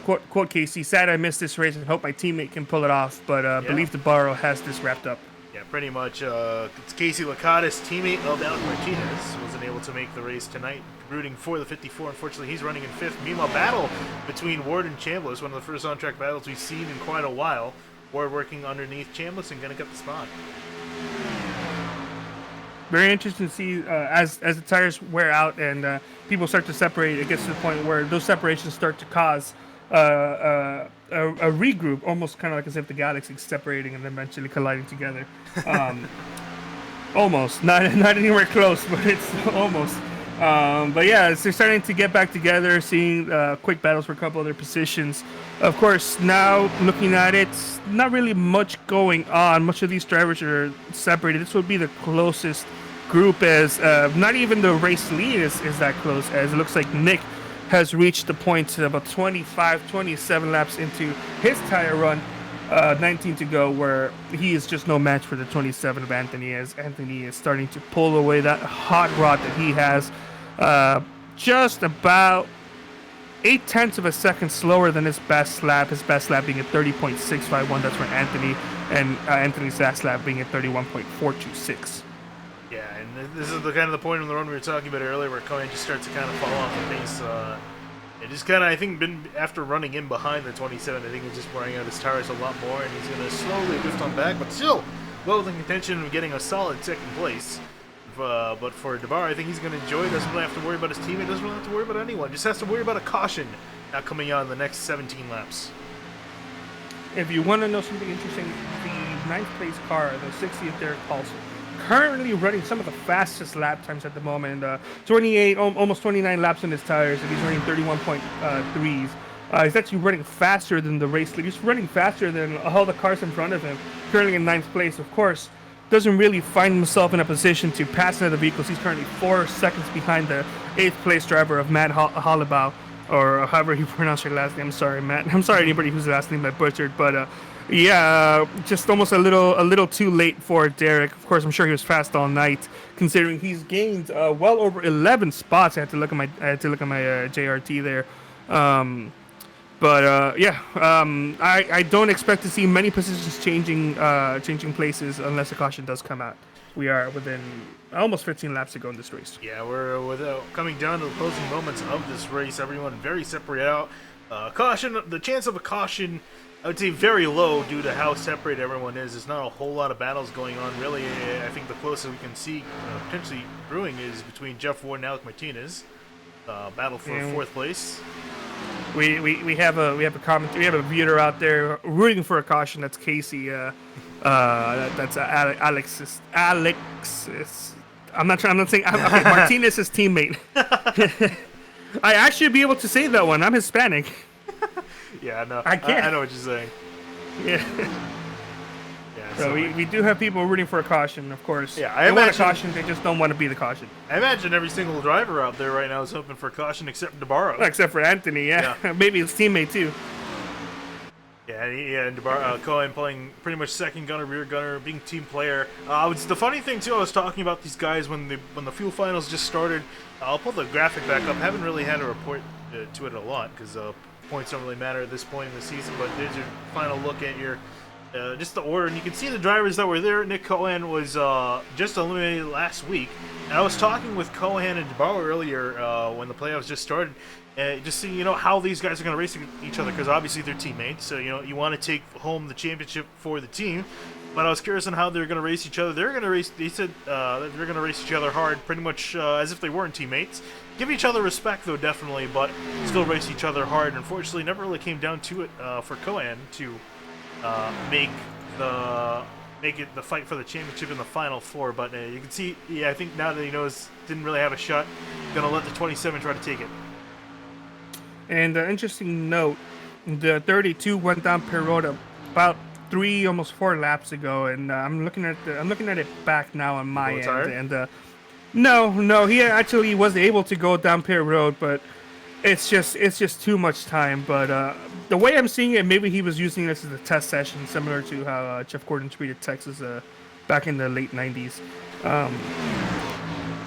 quote Casey, sad I missed this race and hope my teammate can pull it off, but believe DeBaro has this wrapped up. Yeah, pretty much. It's Casey Lacadas, teammate of Alex Martinez, wasn't able to make the race tonight, rooting for the 54. Unfortunately, he's running in 5th. Meanwhile, battle between Ward and Chambliss, one of the first on-track battles we've seen in quite a while. Ward working underneath Chambliss and going to get the spot. Very interesting to see as the tires wear out and people start to separate. It gets to the point where those separations start to cause a regroup, almost kind of like as if the galaxies separating and then eventually colliding together. Almost, not anywhere close, but it's almost. But yeah, they're starting to get back together, seeing quick battles for a couple of their positions. Of course, now looking at it, not really much going on. Much of these drivers are separated. This would be the closest group, as not even the race lead is that close, as it looks like Nick has reached the point about 25, 27 laps into his tire run. 19 to go, where he is just no match for the 27 of Anthony, as Anthony is starting to pull away that hot rod that he has. Just about 0.8 of a second slower than his best lap. His best lap being at 30.651. That's for Anthony, and Anthony's last lap being at 31.426. Yeah, and this is the kind of the point in the run we were talking about earlier, where Cohen just starts to kind of fall off the pace. It just kind of, I think, been after running in behind the 27, I think he's just wearing out his tires a lot more, and he's going to slowly drift on back, but still well within contention of getting a solid second place. But for DeBaro, I think he's going to enjoy. Doesn't really have to worry about his teammate. Doesn't really have to worry about anyone. Just has to worry about a caution not coming out in the next 17 laps. If you want to know something interesting, the 9th place car, the 60th Derek Paulson, currently running some of the fastest lap times at the moment. 28, almost 29 laps on his tires, and he's running 31.3s. He's actually running faster than the race lead. He's running faster than all the cars in front of him. Currently in 9th place, of course. Doesn't really find himself in a position to pass another vehicles. He's currently 4 seconds behind the 8th place driver of Matt Hollabau, or however you pronounce your last name. I'm sorry, Matt. I'm sorry anybody whose last name I butchered, but yeah, just almost a little too late for Derek. Of course, I'm sure he was fast all night, considering he's gained well over 11 spots. I had to look at my JRT there. I don't expect to see many positions changing places unless a caution does come out. We are within almost 15 laps to go in this race. Yeah, we're coming down to the closing moments of this race. Everyone very separate out. Caution, the chance of a caution, I would say very low due to how separate everyone is. There's not a whole lot of battles going on. Really, I think the closest we can see potentially brewing is between Jeff Ward and Alec Martinez. Battle for 4th place. We have a viewer out there rooting for a caution. That's Casey. That's Alex. I'm not saying. Okay, Martinez's teammate. I actually be able to say that one. I'm Hispanic. Yeah, no, I can't. I know what you're saying. Yeah. Yeah. So we do have people rooting for a caution, of course. Yeah, they want a caution. They just don't want to be the caution. I imagine every single driver out there right now is hoping for a caution, except DeBaro. Well, except for Anthony, yeah. Maybe his teammate too. Yeah, and DeBaro, Cohen playing pretty much second gunner, rear gunner, being team player. It's the funny thing too. I was talking about these guys when the fuel finals just started. I'll pull the graphic back up. Haven't really had a report to it a lot because points don't really matter at this point in the season. But there's your final look at your just the order, and you can see the drivers that were there. Nick Cohen was just eliminated last week, and I was talking with Cohen and DeBaro earlier when the playoffs just started. Just seeing, how these guys are going to race each other, because obviously they're teammates. So, you want to take home the championship for the team. But I was curious on how they're going to race each other. They're going to race. They said that they're going to race each other hard, pretty much as if they weren't teammates. Give each other respect, though, definitely, but still race each other hard. Unfortunately, never really came down to it for Cohen to make it the fight for the championship in the final 4. But you can see, I think now that he knows didn't really have a shot, going to let the 27 try to take it. And interesting note, the 32 went down Perota about 3, almost 4 laps ago, and I'm looking at it back now on my end. And no, he actually was able to go down Pier Road, but it's just too much time. But the way I'm seeing it, maybe he was using this as a test session, similar to how Jeff Gordon treated Texas back in the late 90s.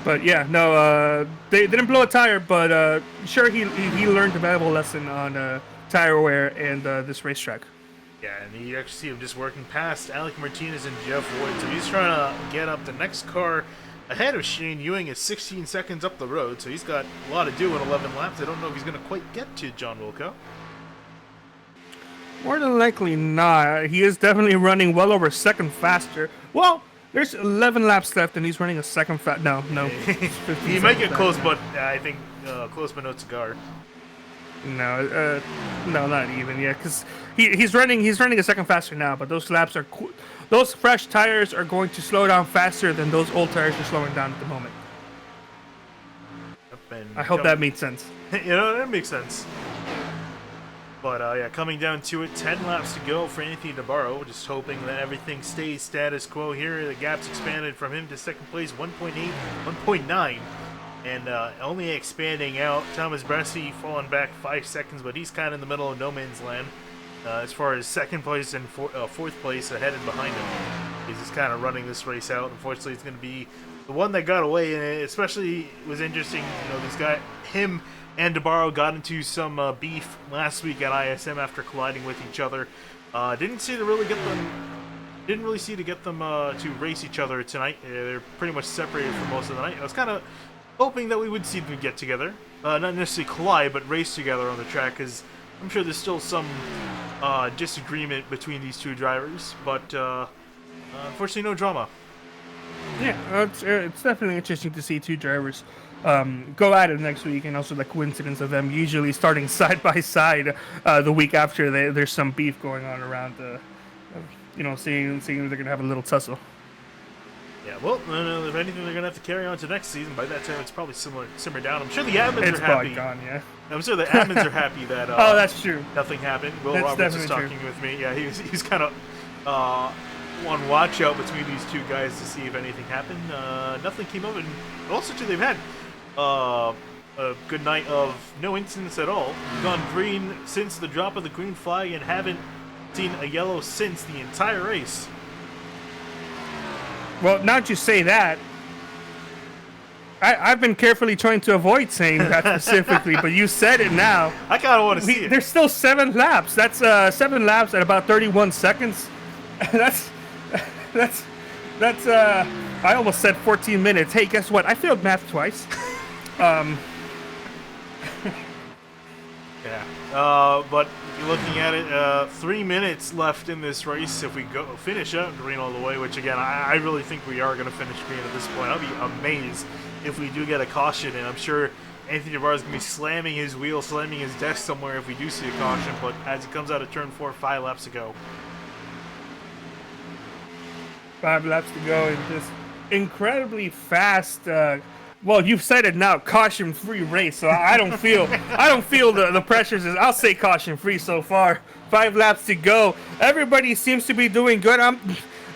But yeah, no, they didn't blow a tire, but sure, he learned a valuable lesson on tire wear and this racetrack. Yeah, and you actually see him just working past Alec Martinez and Jeff Ward. So he's trying to get up the next car ahead of Shane Ewing is 16 seconds up the road, so he's got a lot to do in 11 laps. I don't know if he's going to quite get to John Wilco. More than likely not. He is definitely running well over a second faster. Well, there's 11 laps left, and he's running a second fast. No. He might get close, but I think close but no cigar. No, not even. Yeah, because he's running a second faster now. But those laps are those fresh tires are going to slow down faster than those old tires are slowing down at the moment. I hope that made sense. That makes sense. But yeah, coming down to it, 10 laps to go for Anthony DeBaro. Just hoping that everything stays status quo here. The gap's expanded from him to second place, 1.8, 1.9. And only expanding out. Thomas Bressi falling back 5 seconds, but he's kind of in the middle of no man's land. As far as second place and fourth place ahead and behind him. He's just kind of running this race out. Unfortunately, it's going to be the one that got away, and it especially was interesting. This guy, him and DeBaro got into some beef last week at ISM after colliding with each other. Didn't really see to get them to race each other tonight. They're pretty much separated for most of the night. I was kind of hoping that we would see them get together, not necessarily collide, but race together on the track, because I'm sure there's still some disagreement between these two drivers. But unfortunately, no drama. Yeah, it's definitely interesting to see two drivers go at it next week, and also the coincidence of them usually starting side by side the week after there's some beef going on around, seeing if they're gonna have a little tussle. Yeah, well, if anything, they're gonna have to carry on to next season. By that time, it's probably simmered down. I'm sure the admins are happy. Gone, yeah. I'm sure the admins are happy that oh, that's true. Nothing happened. Will That's Roberts was definitely talking with me. Yeah, he's kind of on watch out between these two guys to see if anything happened. Nothing came of it. And also, too, they've had a good night of no incidents at all. Gone green since the drop of the green flag and haven't seen a yellow since the entire race. Well, now that you say that, I've been carefully trying to avoid saying that specifically, but you said it now. I kind of want to see it. There's still 7 laps. That's 7 laps at about 31 seconds. that's I almost said 14 minutes. Hey, guess what? I failed math twice. Yeah. But looking at it, 3 minutes left in this race. If we finish up green all the way, which again, I really think we are going to finish green at this point. I'll be amazed if we do get a caution, and I'm sure Anthony DeBaro is going to be slamming his wheel, slamming his desk somewhere if we do see a caution. But as it comes out of turn 4, 5 laps to go. 5 laps to go in this incredibly fast. Well, you've said it now, caution-free race. So I don't feel the pressures. I'll say caution-free so far. 5 laps to go. Everybody seems to be doing good.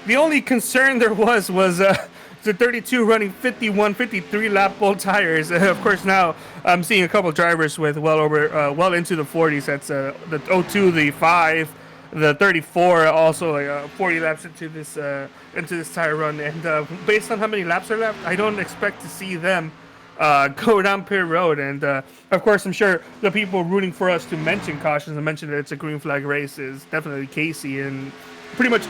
The only concern there was the 32 running 51, 53 lap bolt tires. Of course, now I'm seeing a couple drivers with well into the 40s. That's the 02, the 5. The 34 also like 40 laps into this tire run, and based on how many laps are left, I don't expect to see them go down pit road. And of course, I'm sure the people rooting for us to mention cautions and mention that it's a green flag race is definitely Casey and pretty much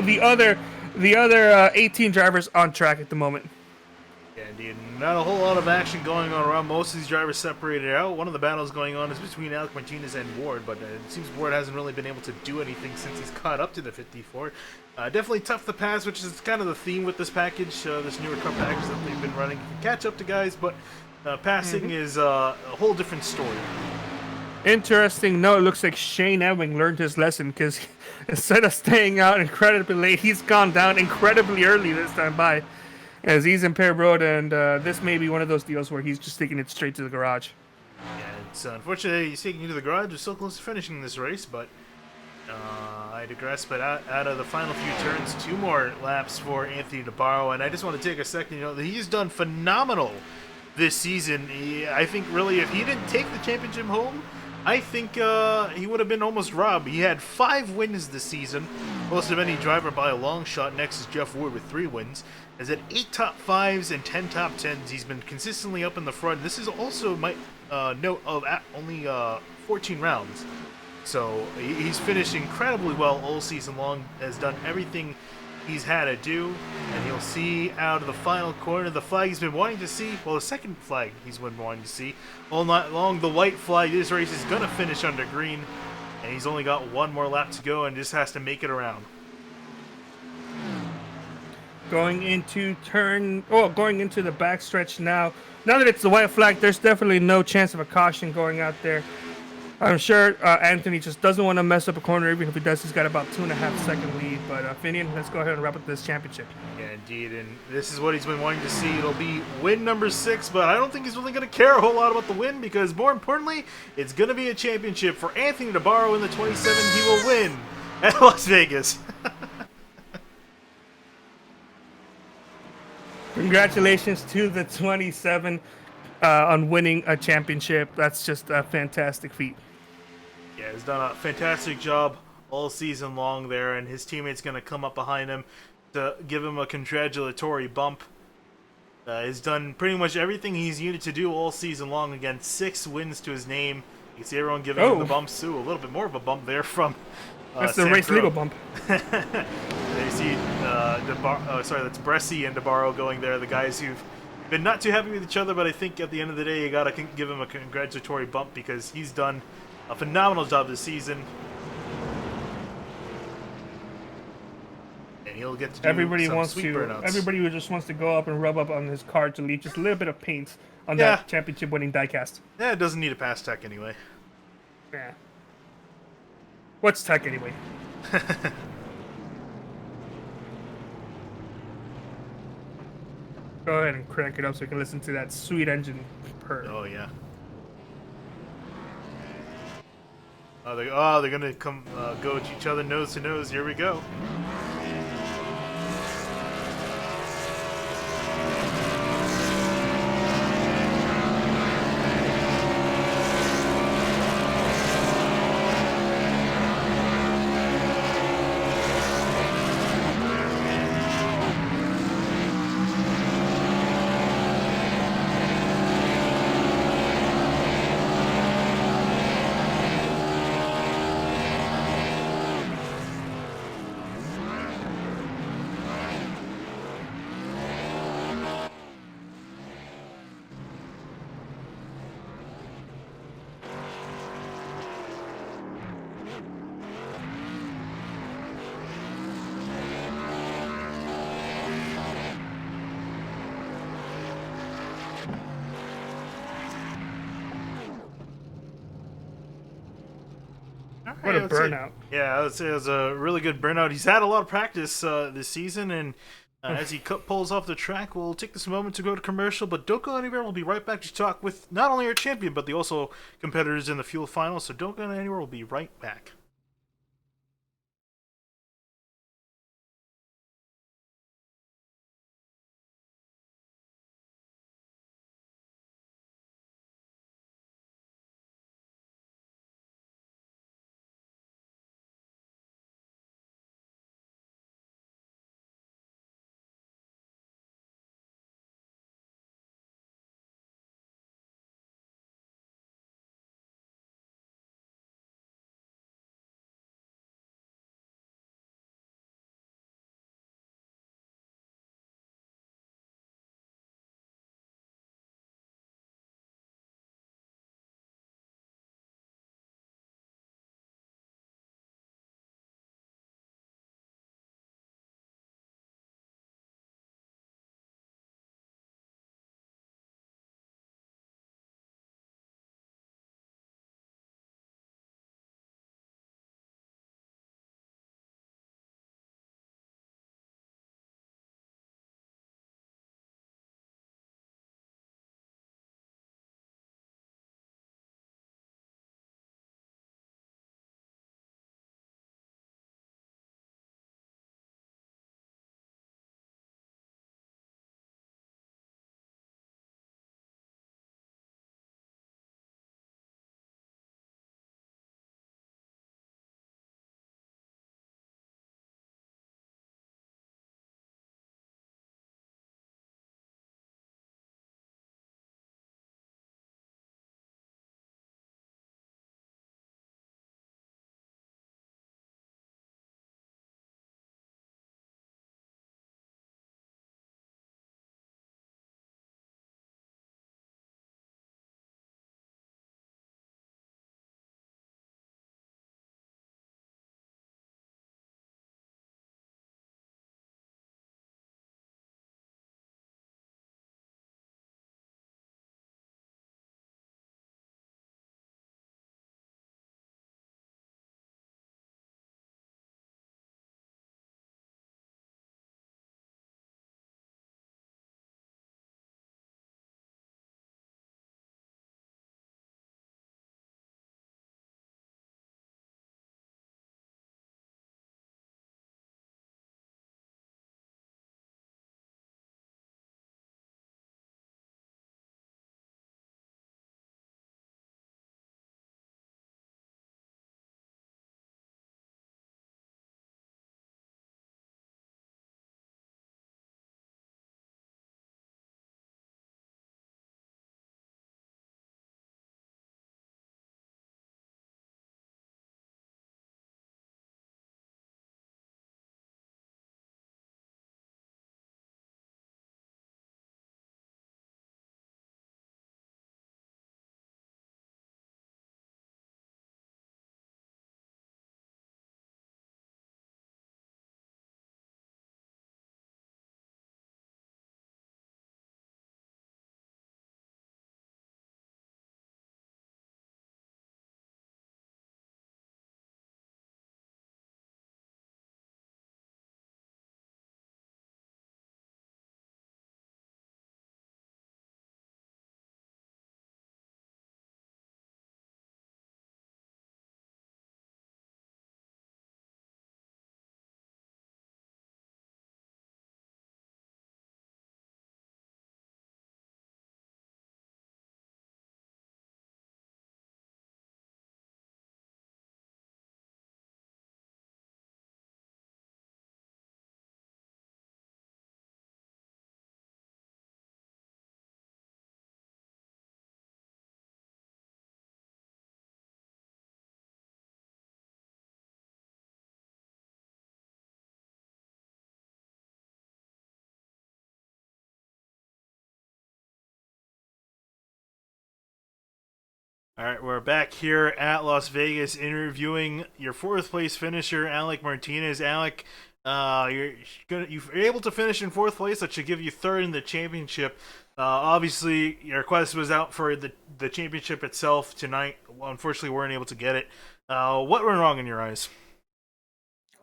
the other 18 drivers on track at the moment. Yeah, indeed. Not a whole lot of action going on around. Most of these drivers separated out. One of the battles going on is between Alec Martinez and Ward, but it seems Ward hasn't really been able to do anything since he's caught up to the 54. Definitely tough to pass, which is kind of the theme with this package, this newer Cup package that they've been running. You can catch up to guys, but passing is a whole different story. Interesting note, it looks like Shane Ewing learned his lesson, because instead of staying out incredibly late, he's gone down incredibly early this time by. As he's in pit road, and this may be one of those deals where he's just taking it straight to the garage. Yeah, it's unfortunately he's taking you to the garage. We're so close to finishing this race, but I digress. But out of the final few turns, 2 more laps for Anthony DeBaro, and I just want to take a second. He's done phenomenal this season. I think really, if he didn't take the championship home, I think he would have been almost robbed. He had 5 wins this season, most of any driver by a long shot. Next is Jeff Ward with 3 wins. Has had 8 top 5s and 10 top 10s. He's been consistently up in the front. This is also my note of only 14 rounds. So he's finished incredibly well all season long, has done everything he's had to do, and you'll see out of the final corner the flag he's been wanting to see. Well, the second flag he's been wanting to see all night long. The white flag. This race is going to finish under green, and he's only got 1 more lap to go and just has to make it around. Going into the backstretch now. Now that it's the white flag, there's definitely no chance of a caution going out there. I'm sure Anthony just doesn't want to mess up a corner. Even if he does, he's got about 2.5 second lead. But Finian, let's go ahead and wrap up this championship. Yeah, indeed, and this is what he's been wanting to see. It'll be win number 6, but I don't think he's really going to care a whole lot about the win because, more importantly, it's going to be a championship for Anthony DeBaro in the 27. He will win at Las Vegas. Congratulations to the 27 on winning a championship. That's just a fantastic feat. Yeah, he's done a fantastic job all season long there, and his teammate's going to come up behind him to give him a congratulatory bump. He's done pretty much everything he's needed to do all season long. Again, 6 wins to his name. You can see everyone giving him the bumps too. A little bit more of a bump there from that's the race legal bump. There you see that's Bressi and DeBaro going there. The guys who've been not too happy with each other, but I think at the end of the day, you gotta give him a congratulatory bump because he's done a phenomenal job this season. And he'll get to do burnouts. Everybody just wants to go up and rub up on his car to leave just a little bit of paint on that championship-winning diecast. Yeah, it doesn't need a pass tech anyway. Yeah. What's tech anyway? Go ahead and crank it up so we can listen to that sweet engine purr. Oh yeah. They're gonna come go at each other nose to nose. Here we go. What a burnout. Yeah, I would say it was a really good burnout. He's had a lot of practice this season, and as he pulls off the track, we'll take this moment to go to commercial, but don't go anywhere. We'll be right back to talk with not only our champion, but the also competitors in the Fuel Finals, so don't go anywhere. We'll be right back. All right, we're back here at Las Vegas interviewing your fourth place finisher, Alec Martinez. Alec, you're able to finish in fourth place. That should give you third in the championship. Obviously, your request was out for the championship itself tonight. Well, unfortunately, weren't able to get it. What went wrong in your eyes?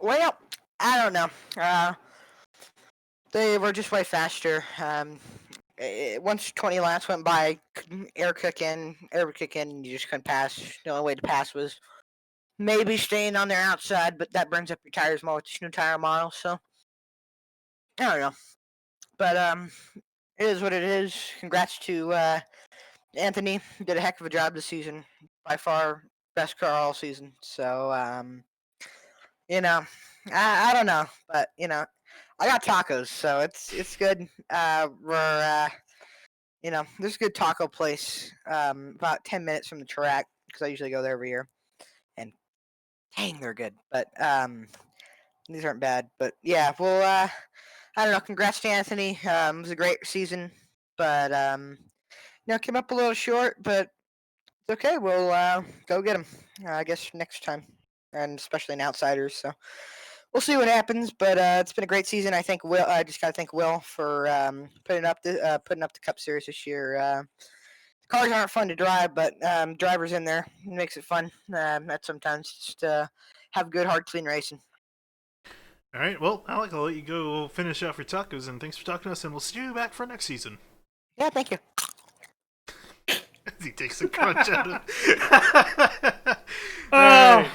Well, I don't know. They were just way faster. Once 20 laps went by, air kick in, you just couldn't pass. The only way to pass was maybe staying on their outside, but that brings up your tires more with this new tire model. So I don't know, but it is what it is. Congrats to Anthony. Did a heck of a job this season. By far, best car all season. So you know, I don't know, but I got tacos, so it's good. We're there's a good taco place about 10 minutes from the track because I usually go there every year, and dang, they're good. But these aren't bad. But yeah, well, I don't know. Congrats to Anthony. It was a great season, but came up a little short, but it's okay. We'll go get him. I guess next time, and especially in outsiders. So we'll see what happens. But it's been a great season. I think Will. I just got to thank Will for putting up the Cup Series this year. Cars aren't fun to drive, but drivers in there makes it fun. That sometimes just have good, hard, clean racing. All right, well, Alec, I'll let you go finish off your tacos, and thanks for talking to us, and we'll see you back for next season. Yeah, thank you. He takes the crunch out of it. Right.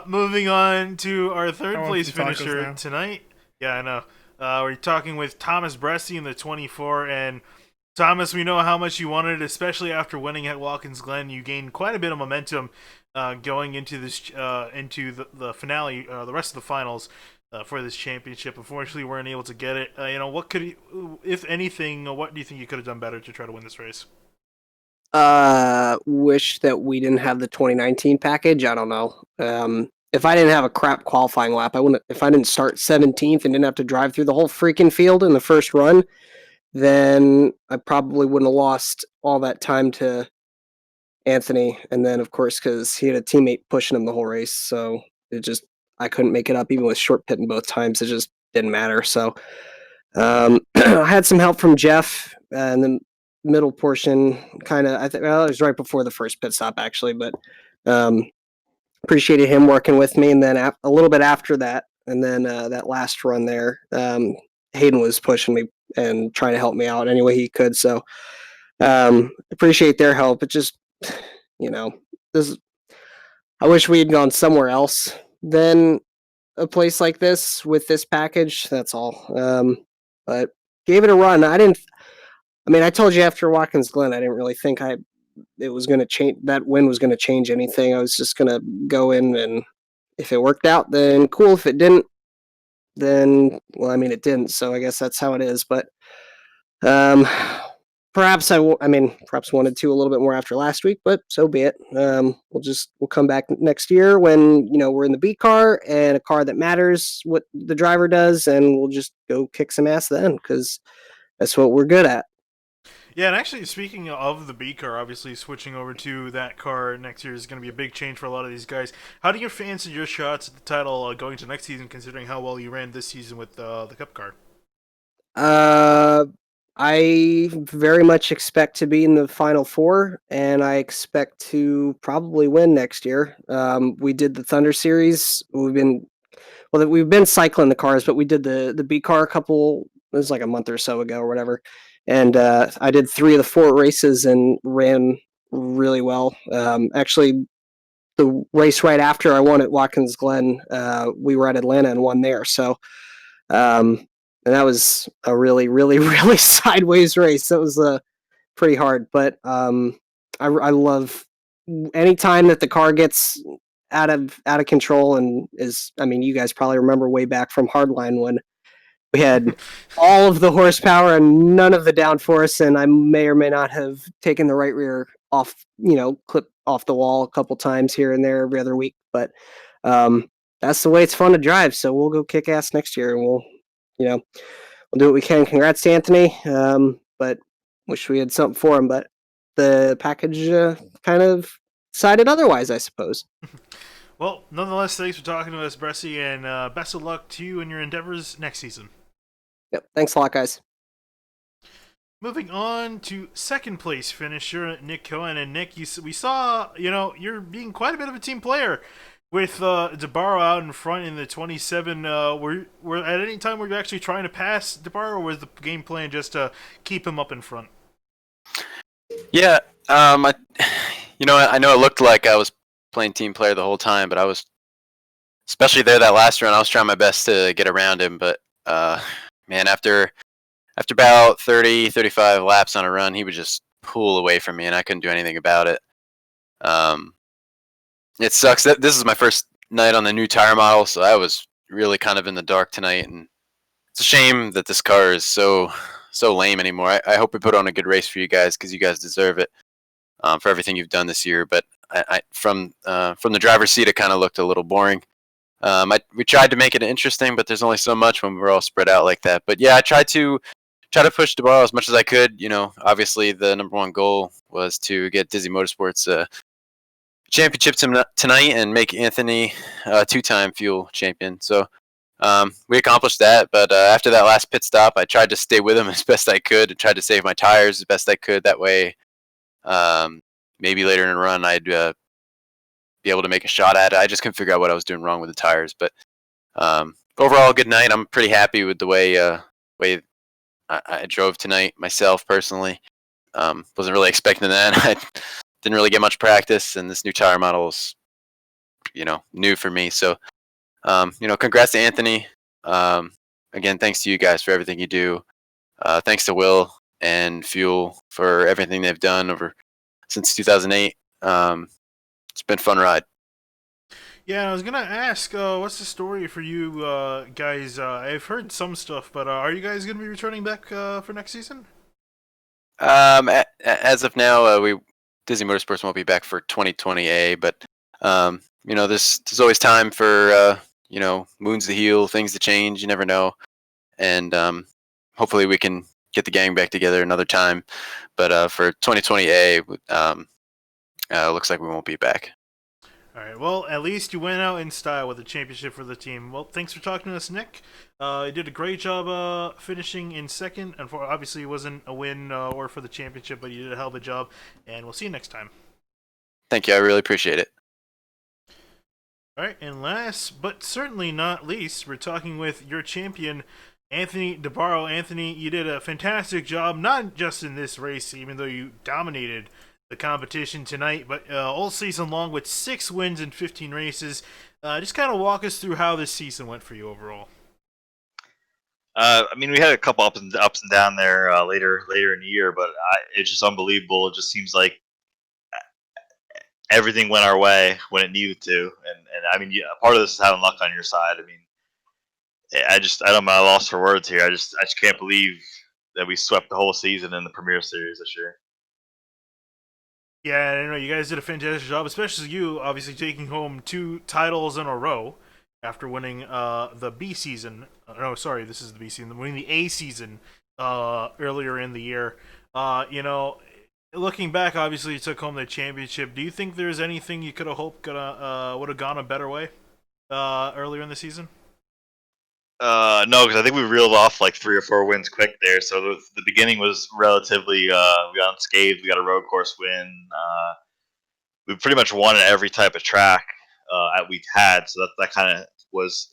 Moving on to our third place finisher tonight. Yeah, I know. We're talking with Thomas Bressi in the 24, and Thomas, we know how much you wanted it, especially after winning at Watkins Glen. You gained quite a bit of momentum going into this into the finale, the rest of the finals for this championship. Unfortunately, we weren't able to get it. What could you, if anything, what do you think you could have done better to try to win this race? Wish that we didn't have the 2019 package. I don't know. If I didn't have a crap qualifying lap, I wouldn't. If I didn't start 17th and didn't have to drive through the whole freaking field in the first run, then I probably wouldn't have lost all that time to Anthony. And then, of course, because he had a teammate pushing him the whole race, so I couldn't make it up even with short pitting both times. It just didn't matter. So I had some help from Jeff in the middle portion, kind of. It was right before the first pit stop actually, but appreciated him working with me. And then a little bit after that, and then that last run there, Hayden was pushing me and trying to help me out any way he could. So appreciate their help. It just, I wish we had gone somewhere else than a place like this with this package. That's all. But gave it a run. I told you after Watkins Glen, I didn't really think it was going to change. That win was going to change anything. I was just going to go in, and if it worked out, then cool. If it didn't, then it didn't. So I guess that's how it is. But perhaps perhaps wanted to a little bit more after last week, but so be it. We'll come back next year when we're in the B car and a car that matters what the driver does, and we'll just go kick some ass then because that's what we're good at. Yeah, and actually, speaking of the B car, obviously switching over to that car next year is going to be a big change for a lot of these guys. How do you fancy your shots at the title going to next season, considering how well you ran this season with the Cup car? I very much expect to be in the Final Four, and I expect to probably win next year. We did the Thunder Series. We've been cycling the cars, but we did the B car it was like a month or so ago or whatever. And I did 3 of the 4 races and ran really well. Actually, the race right after I won at Watkins Glen, we were at Atlanta and won there. So, and that was a really, really, really sideways race. That was pretty hard. But I love any time that the car gets out of control and you guys probably remember way back from Hardline when we had all of the horsepower and none of the downforce, and I may or may not have taken the right rear off, clip off the wall a couple times here and there every other week. But that's the way it's fun to drive. So we'll go kick ass next year, and we'll do what we can. Congrats to Anthony. But wish we had something for him. But the package kind of decided otherwise, I suppose. Well, nonetheless, thanks for talking to us, Bressi, and best of luck to you and your endeavors next season. Yep. Thanks a lot, guys. Moving on to second place finisher Nick Cohen, and Nick, we saw you're being quite a bit of a team player with DeBaro out in front in the 27. Were at any time were you actually trying to pass DeBaro, or was the game plan just to keep him up in front? Yeah, I know it looked like I was playing team player the whole time, but I was, especially there that last run, I was trying my best to get around him. But man, after about 30, 35 laps on a run, he would just pull away from me, and I couldn't do anything about it. It sucks. This is my first night on the new tire model, so I was really kind of in the dark tonight, and it's a shame that this car is so lame anymore. I hope we put on a good race for you guys, because you guys deserve it for everything you've done this year. But from the driver's seat, it kind of looked a little boring. We tried to make it interesting, but there's only so much when we're all spread out like that. But yeah, I tried to push DeBaro as much as I could. Obviously the number one goal was to get Dizzy Motorsports championship tonight and make Anthony a two-time fuel champion. So we accomplished that. But after that last pit stop, I tried to stay with him as best I could and tried to save my tires as best I could. That way, maybe later in the run, I'd be able to make a shot at it. I just couldn't figure out what I was doing wrong with the tires. But overall, good night. I'm pretty happy with the way I drove tonight myself personally. Wasn't really expecting that. I didn't really get much practice, and this new tire model is, new for me. So, congrats to Anthony. Again, thanks to you guys for everything you do. Thanks to Will and Fuel for everything they've done since 2008. It's been a fun ride. Yeah, I was gonna ask, what's the story for you guys? I've heard some stuff, but are you guys gonna be returning back for next season? As of now, Disney Motorsports won't be back for 2020A, but there's always time for wounds to heal, things to change. You never know, and hopefully we can get the gang back together another time. But for 2020A, looks like we won't be back. All right. Well, at least you went out in style with a championship for the team. Well, thanks for talking to us, Nick. You did a great job finishing in second. And obviously, it wasn't a win or for the championship, but you did a hell of a job. And we'll see you next time. Thank you. I really appreciate it. All right. And last, but certainly not least, we're talking with your champion, Anthony DeBaro. Anthony, you did a fantastic job, not just in this race, even though you dominated the competition tonight, but all season long with 6 wins in 15 races. Just kind of walk us through how this season went for you overall. We had a couple ups and down there later in the year, but it's just unbelievable. It just seems like everything went our way when it needed to, and part of this is having luck on your side. I don't know, I lost for words here. I just can't believe that we swept the whole season in the Premier Series this year. Yeah, I know you guys did a fantastic job, especially you, obviously taking home 2 titles in a row after winning the B season. No, sorry, this is the B season. Winning the A season earlier in the year. Looking back, obviously you took home the championship. Do you think there's anything you could have hoped would have gone a better way earlier in the season? No, because I think we reeled off like 3 or 4 wins quick there. So the beginning was relatively we got unscathed. We got a road course win. We pretty much won at every type of track we had. So that kind of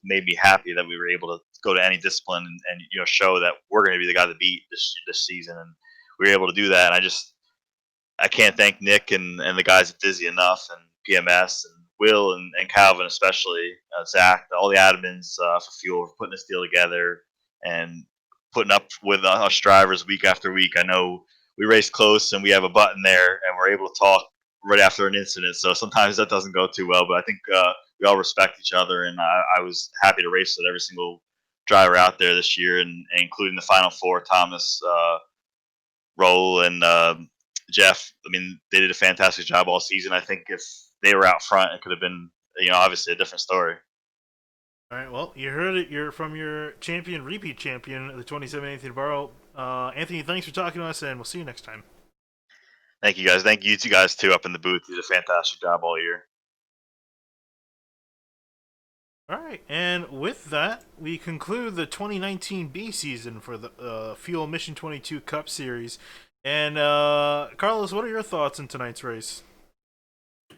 made me happy that we were able to go to any discipline and show that we're going to be the guy to beat this season. And we were able to do that. And I can't thank Nick and the guys at Dizzy enough, and PMS and Will and Calvin especially, Zach, all the admins for Fuel for putting this deal together and putting up with us drivers week after week. I know we race close and we have a button there and we're able to talk right after an incident, so sometimes that doesn't go too well, but I think we all respect each other, and I was happy to race with every single driver out there this year, and including the Final Four, Thomas, Roll, and Jeff. They did a fantastic job all season. I think if they were out front, it could have been, obviously a different story. All right, well, you heard it. You're from your repeat champion, the 27 Anthony DeBaro. Anthony, thanks for talking to us, and we'll see you next time. Thank you guys. Thank you two guys too up in the booth. You did a fantastic job all year. All right, and with that, we conclude the 2019 B season for the Fuel Mission 22 Cup Series. And Carlos, what are your thoughts on tonight's race?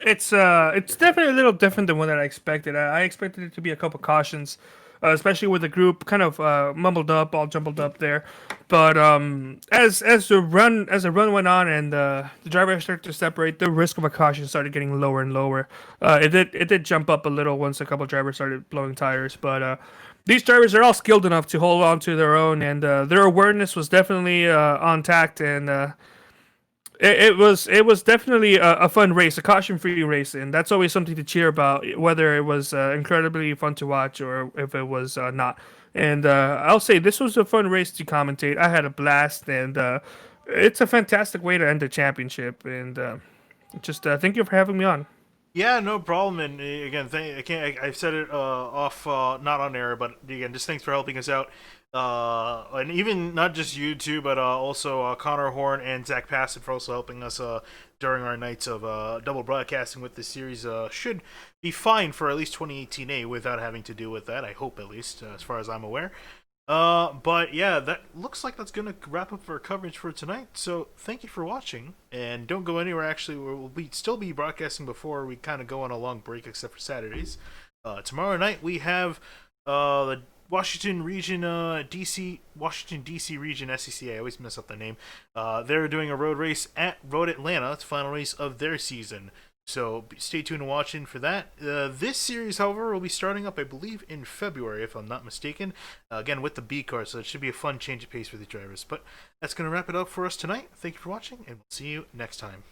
It's definitely a little different than what I expected. I expected it to be a couple cautions, especially with the group kind of mumbled up, all jumbled up there. But as the run went on and the drivers started to separate, the risk of a caution started getting lower and lower. It did jump up a little once a couple drivers started blowing tires, but these drivers are all skilled enough to hold on to their own, and their awareness was definitely on tact, and it was definitely a fun race, a caution-free race, and that's always something to cheer about, whether it was incredibly fun to watch or if it was not. And I'll say this was a fun race to commentate. I had a blast, and it's a fantastic way to end the championship. And just thank you for having me on. Yeah, no problem. And again, I've said it off, not on air, but again, just thanks for helping us out. And even not just you two, but also Connor Horn and Zach Passett for also helping us during our nights of double broadcasting with this series. Should be fine for at least 2018A without having to deal with that. I hope, at least, as far as I'm aware. But yeah, that looks like that's gonna wrap up our coverage for tonight. So thank you for watching, and don't go anywhere. Actually, we'll still be broadcasting before we kind of go on a long break, except for Saturdays. Tomorrow night we have the Washington Region, Washington DC Region SCCA. I always mess up the name. They're doing a road race at Road Atlanta. It's the final race of their season. So stay tuned and watch in for that. This series, however, will be starting up, I believe, in February, if I'm not mistaken. Again, with the B car, so it should be a fun change of pace for the drivers. But that's going to wrap it up for us tonight. Thank you for watching, and we'll see you next time.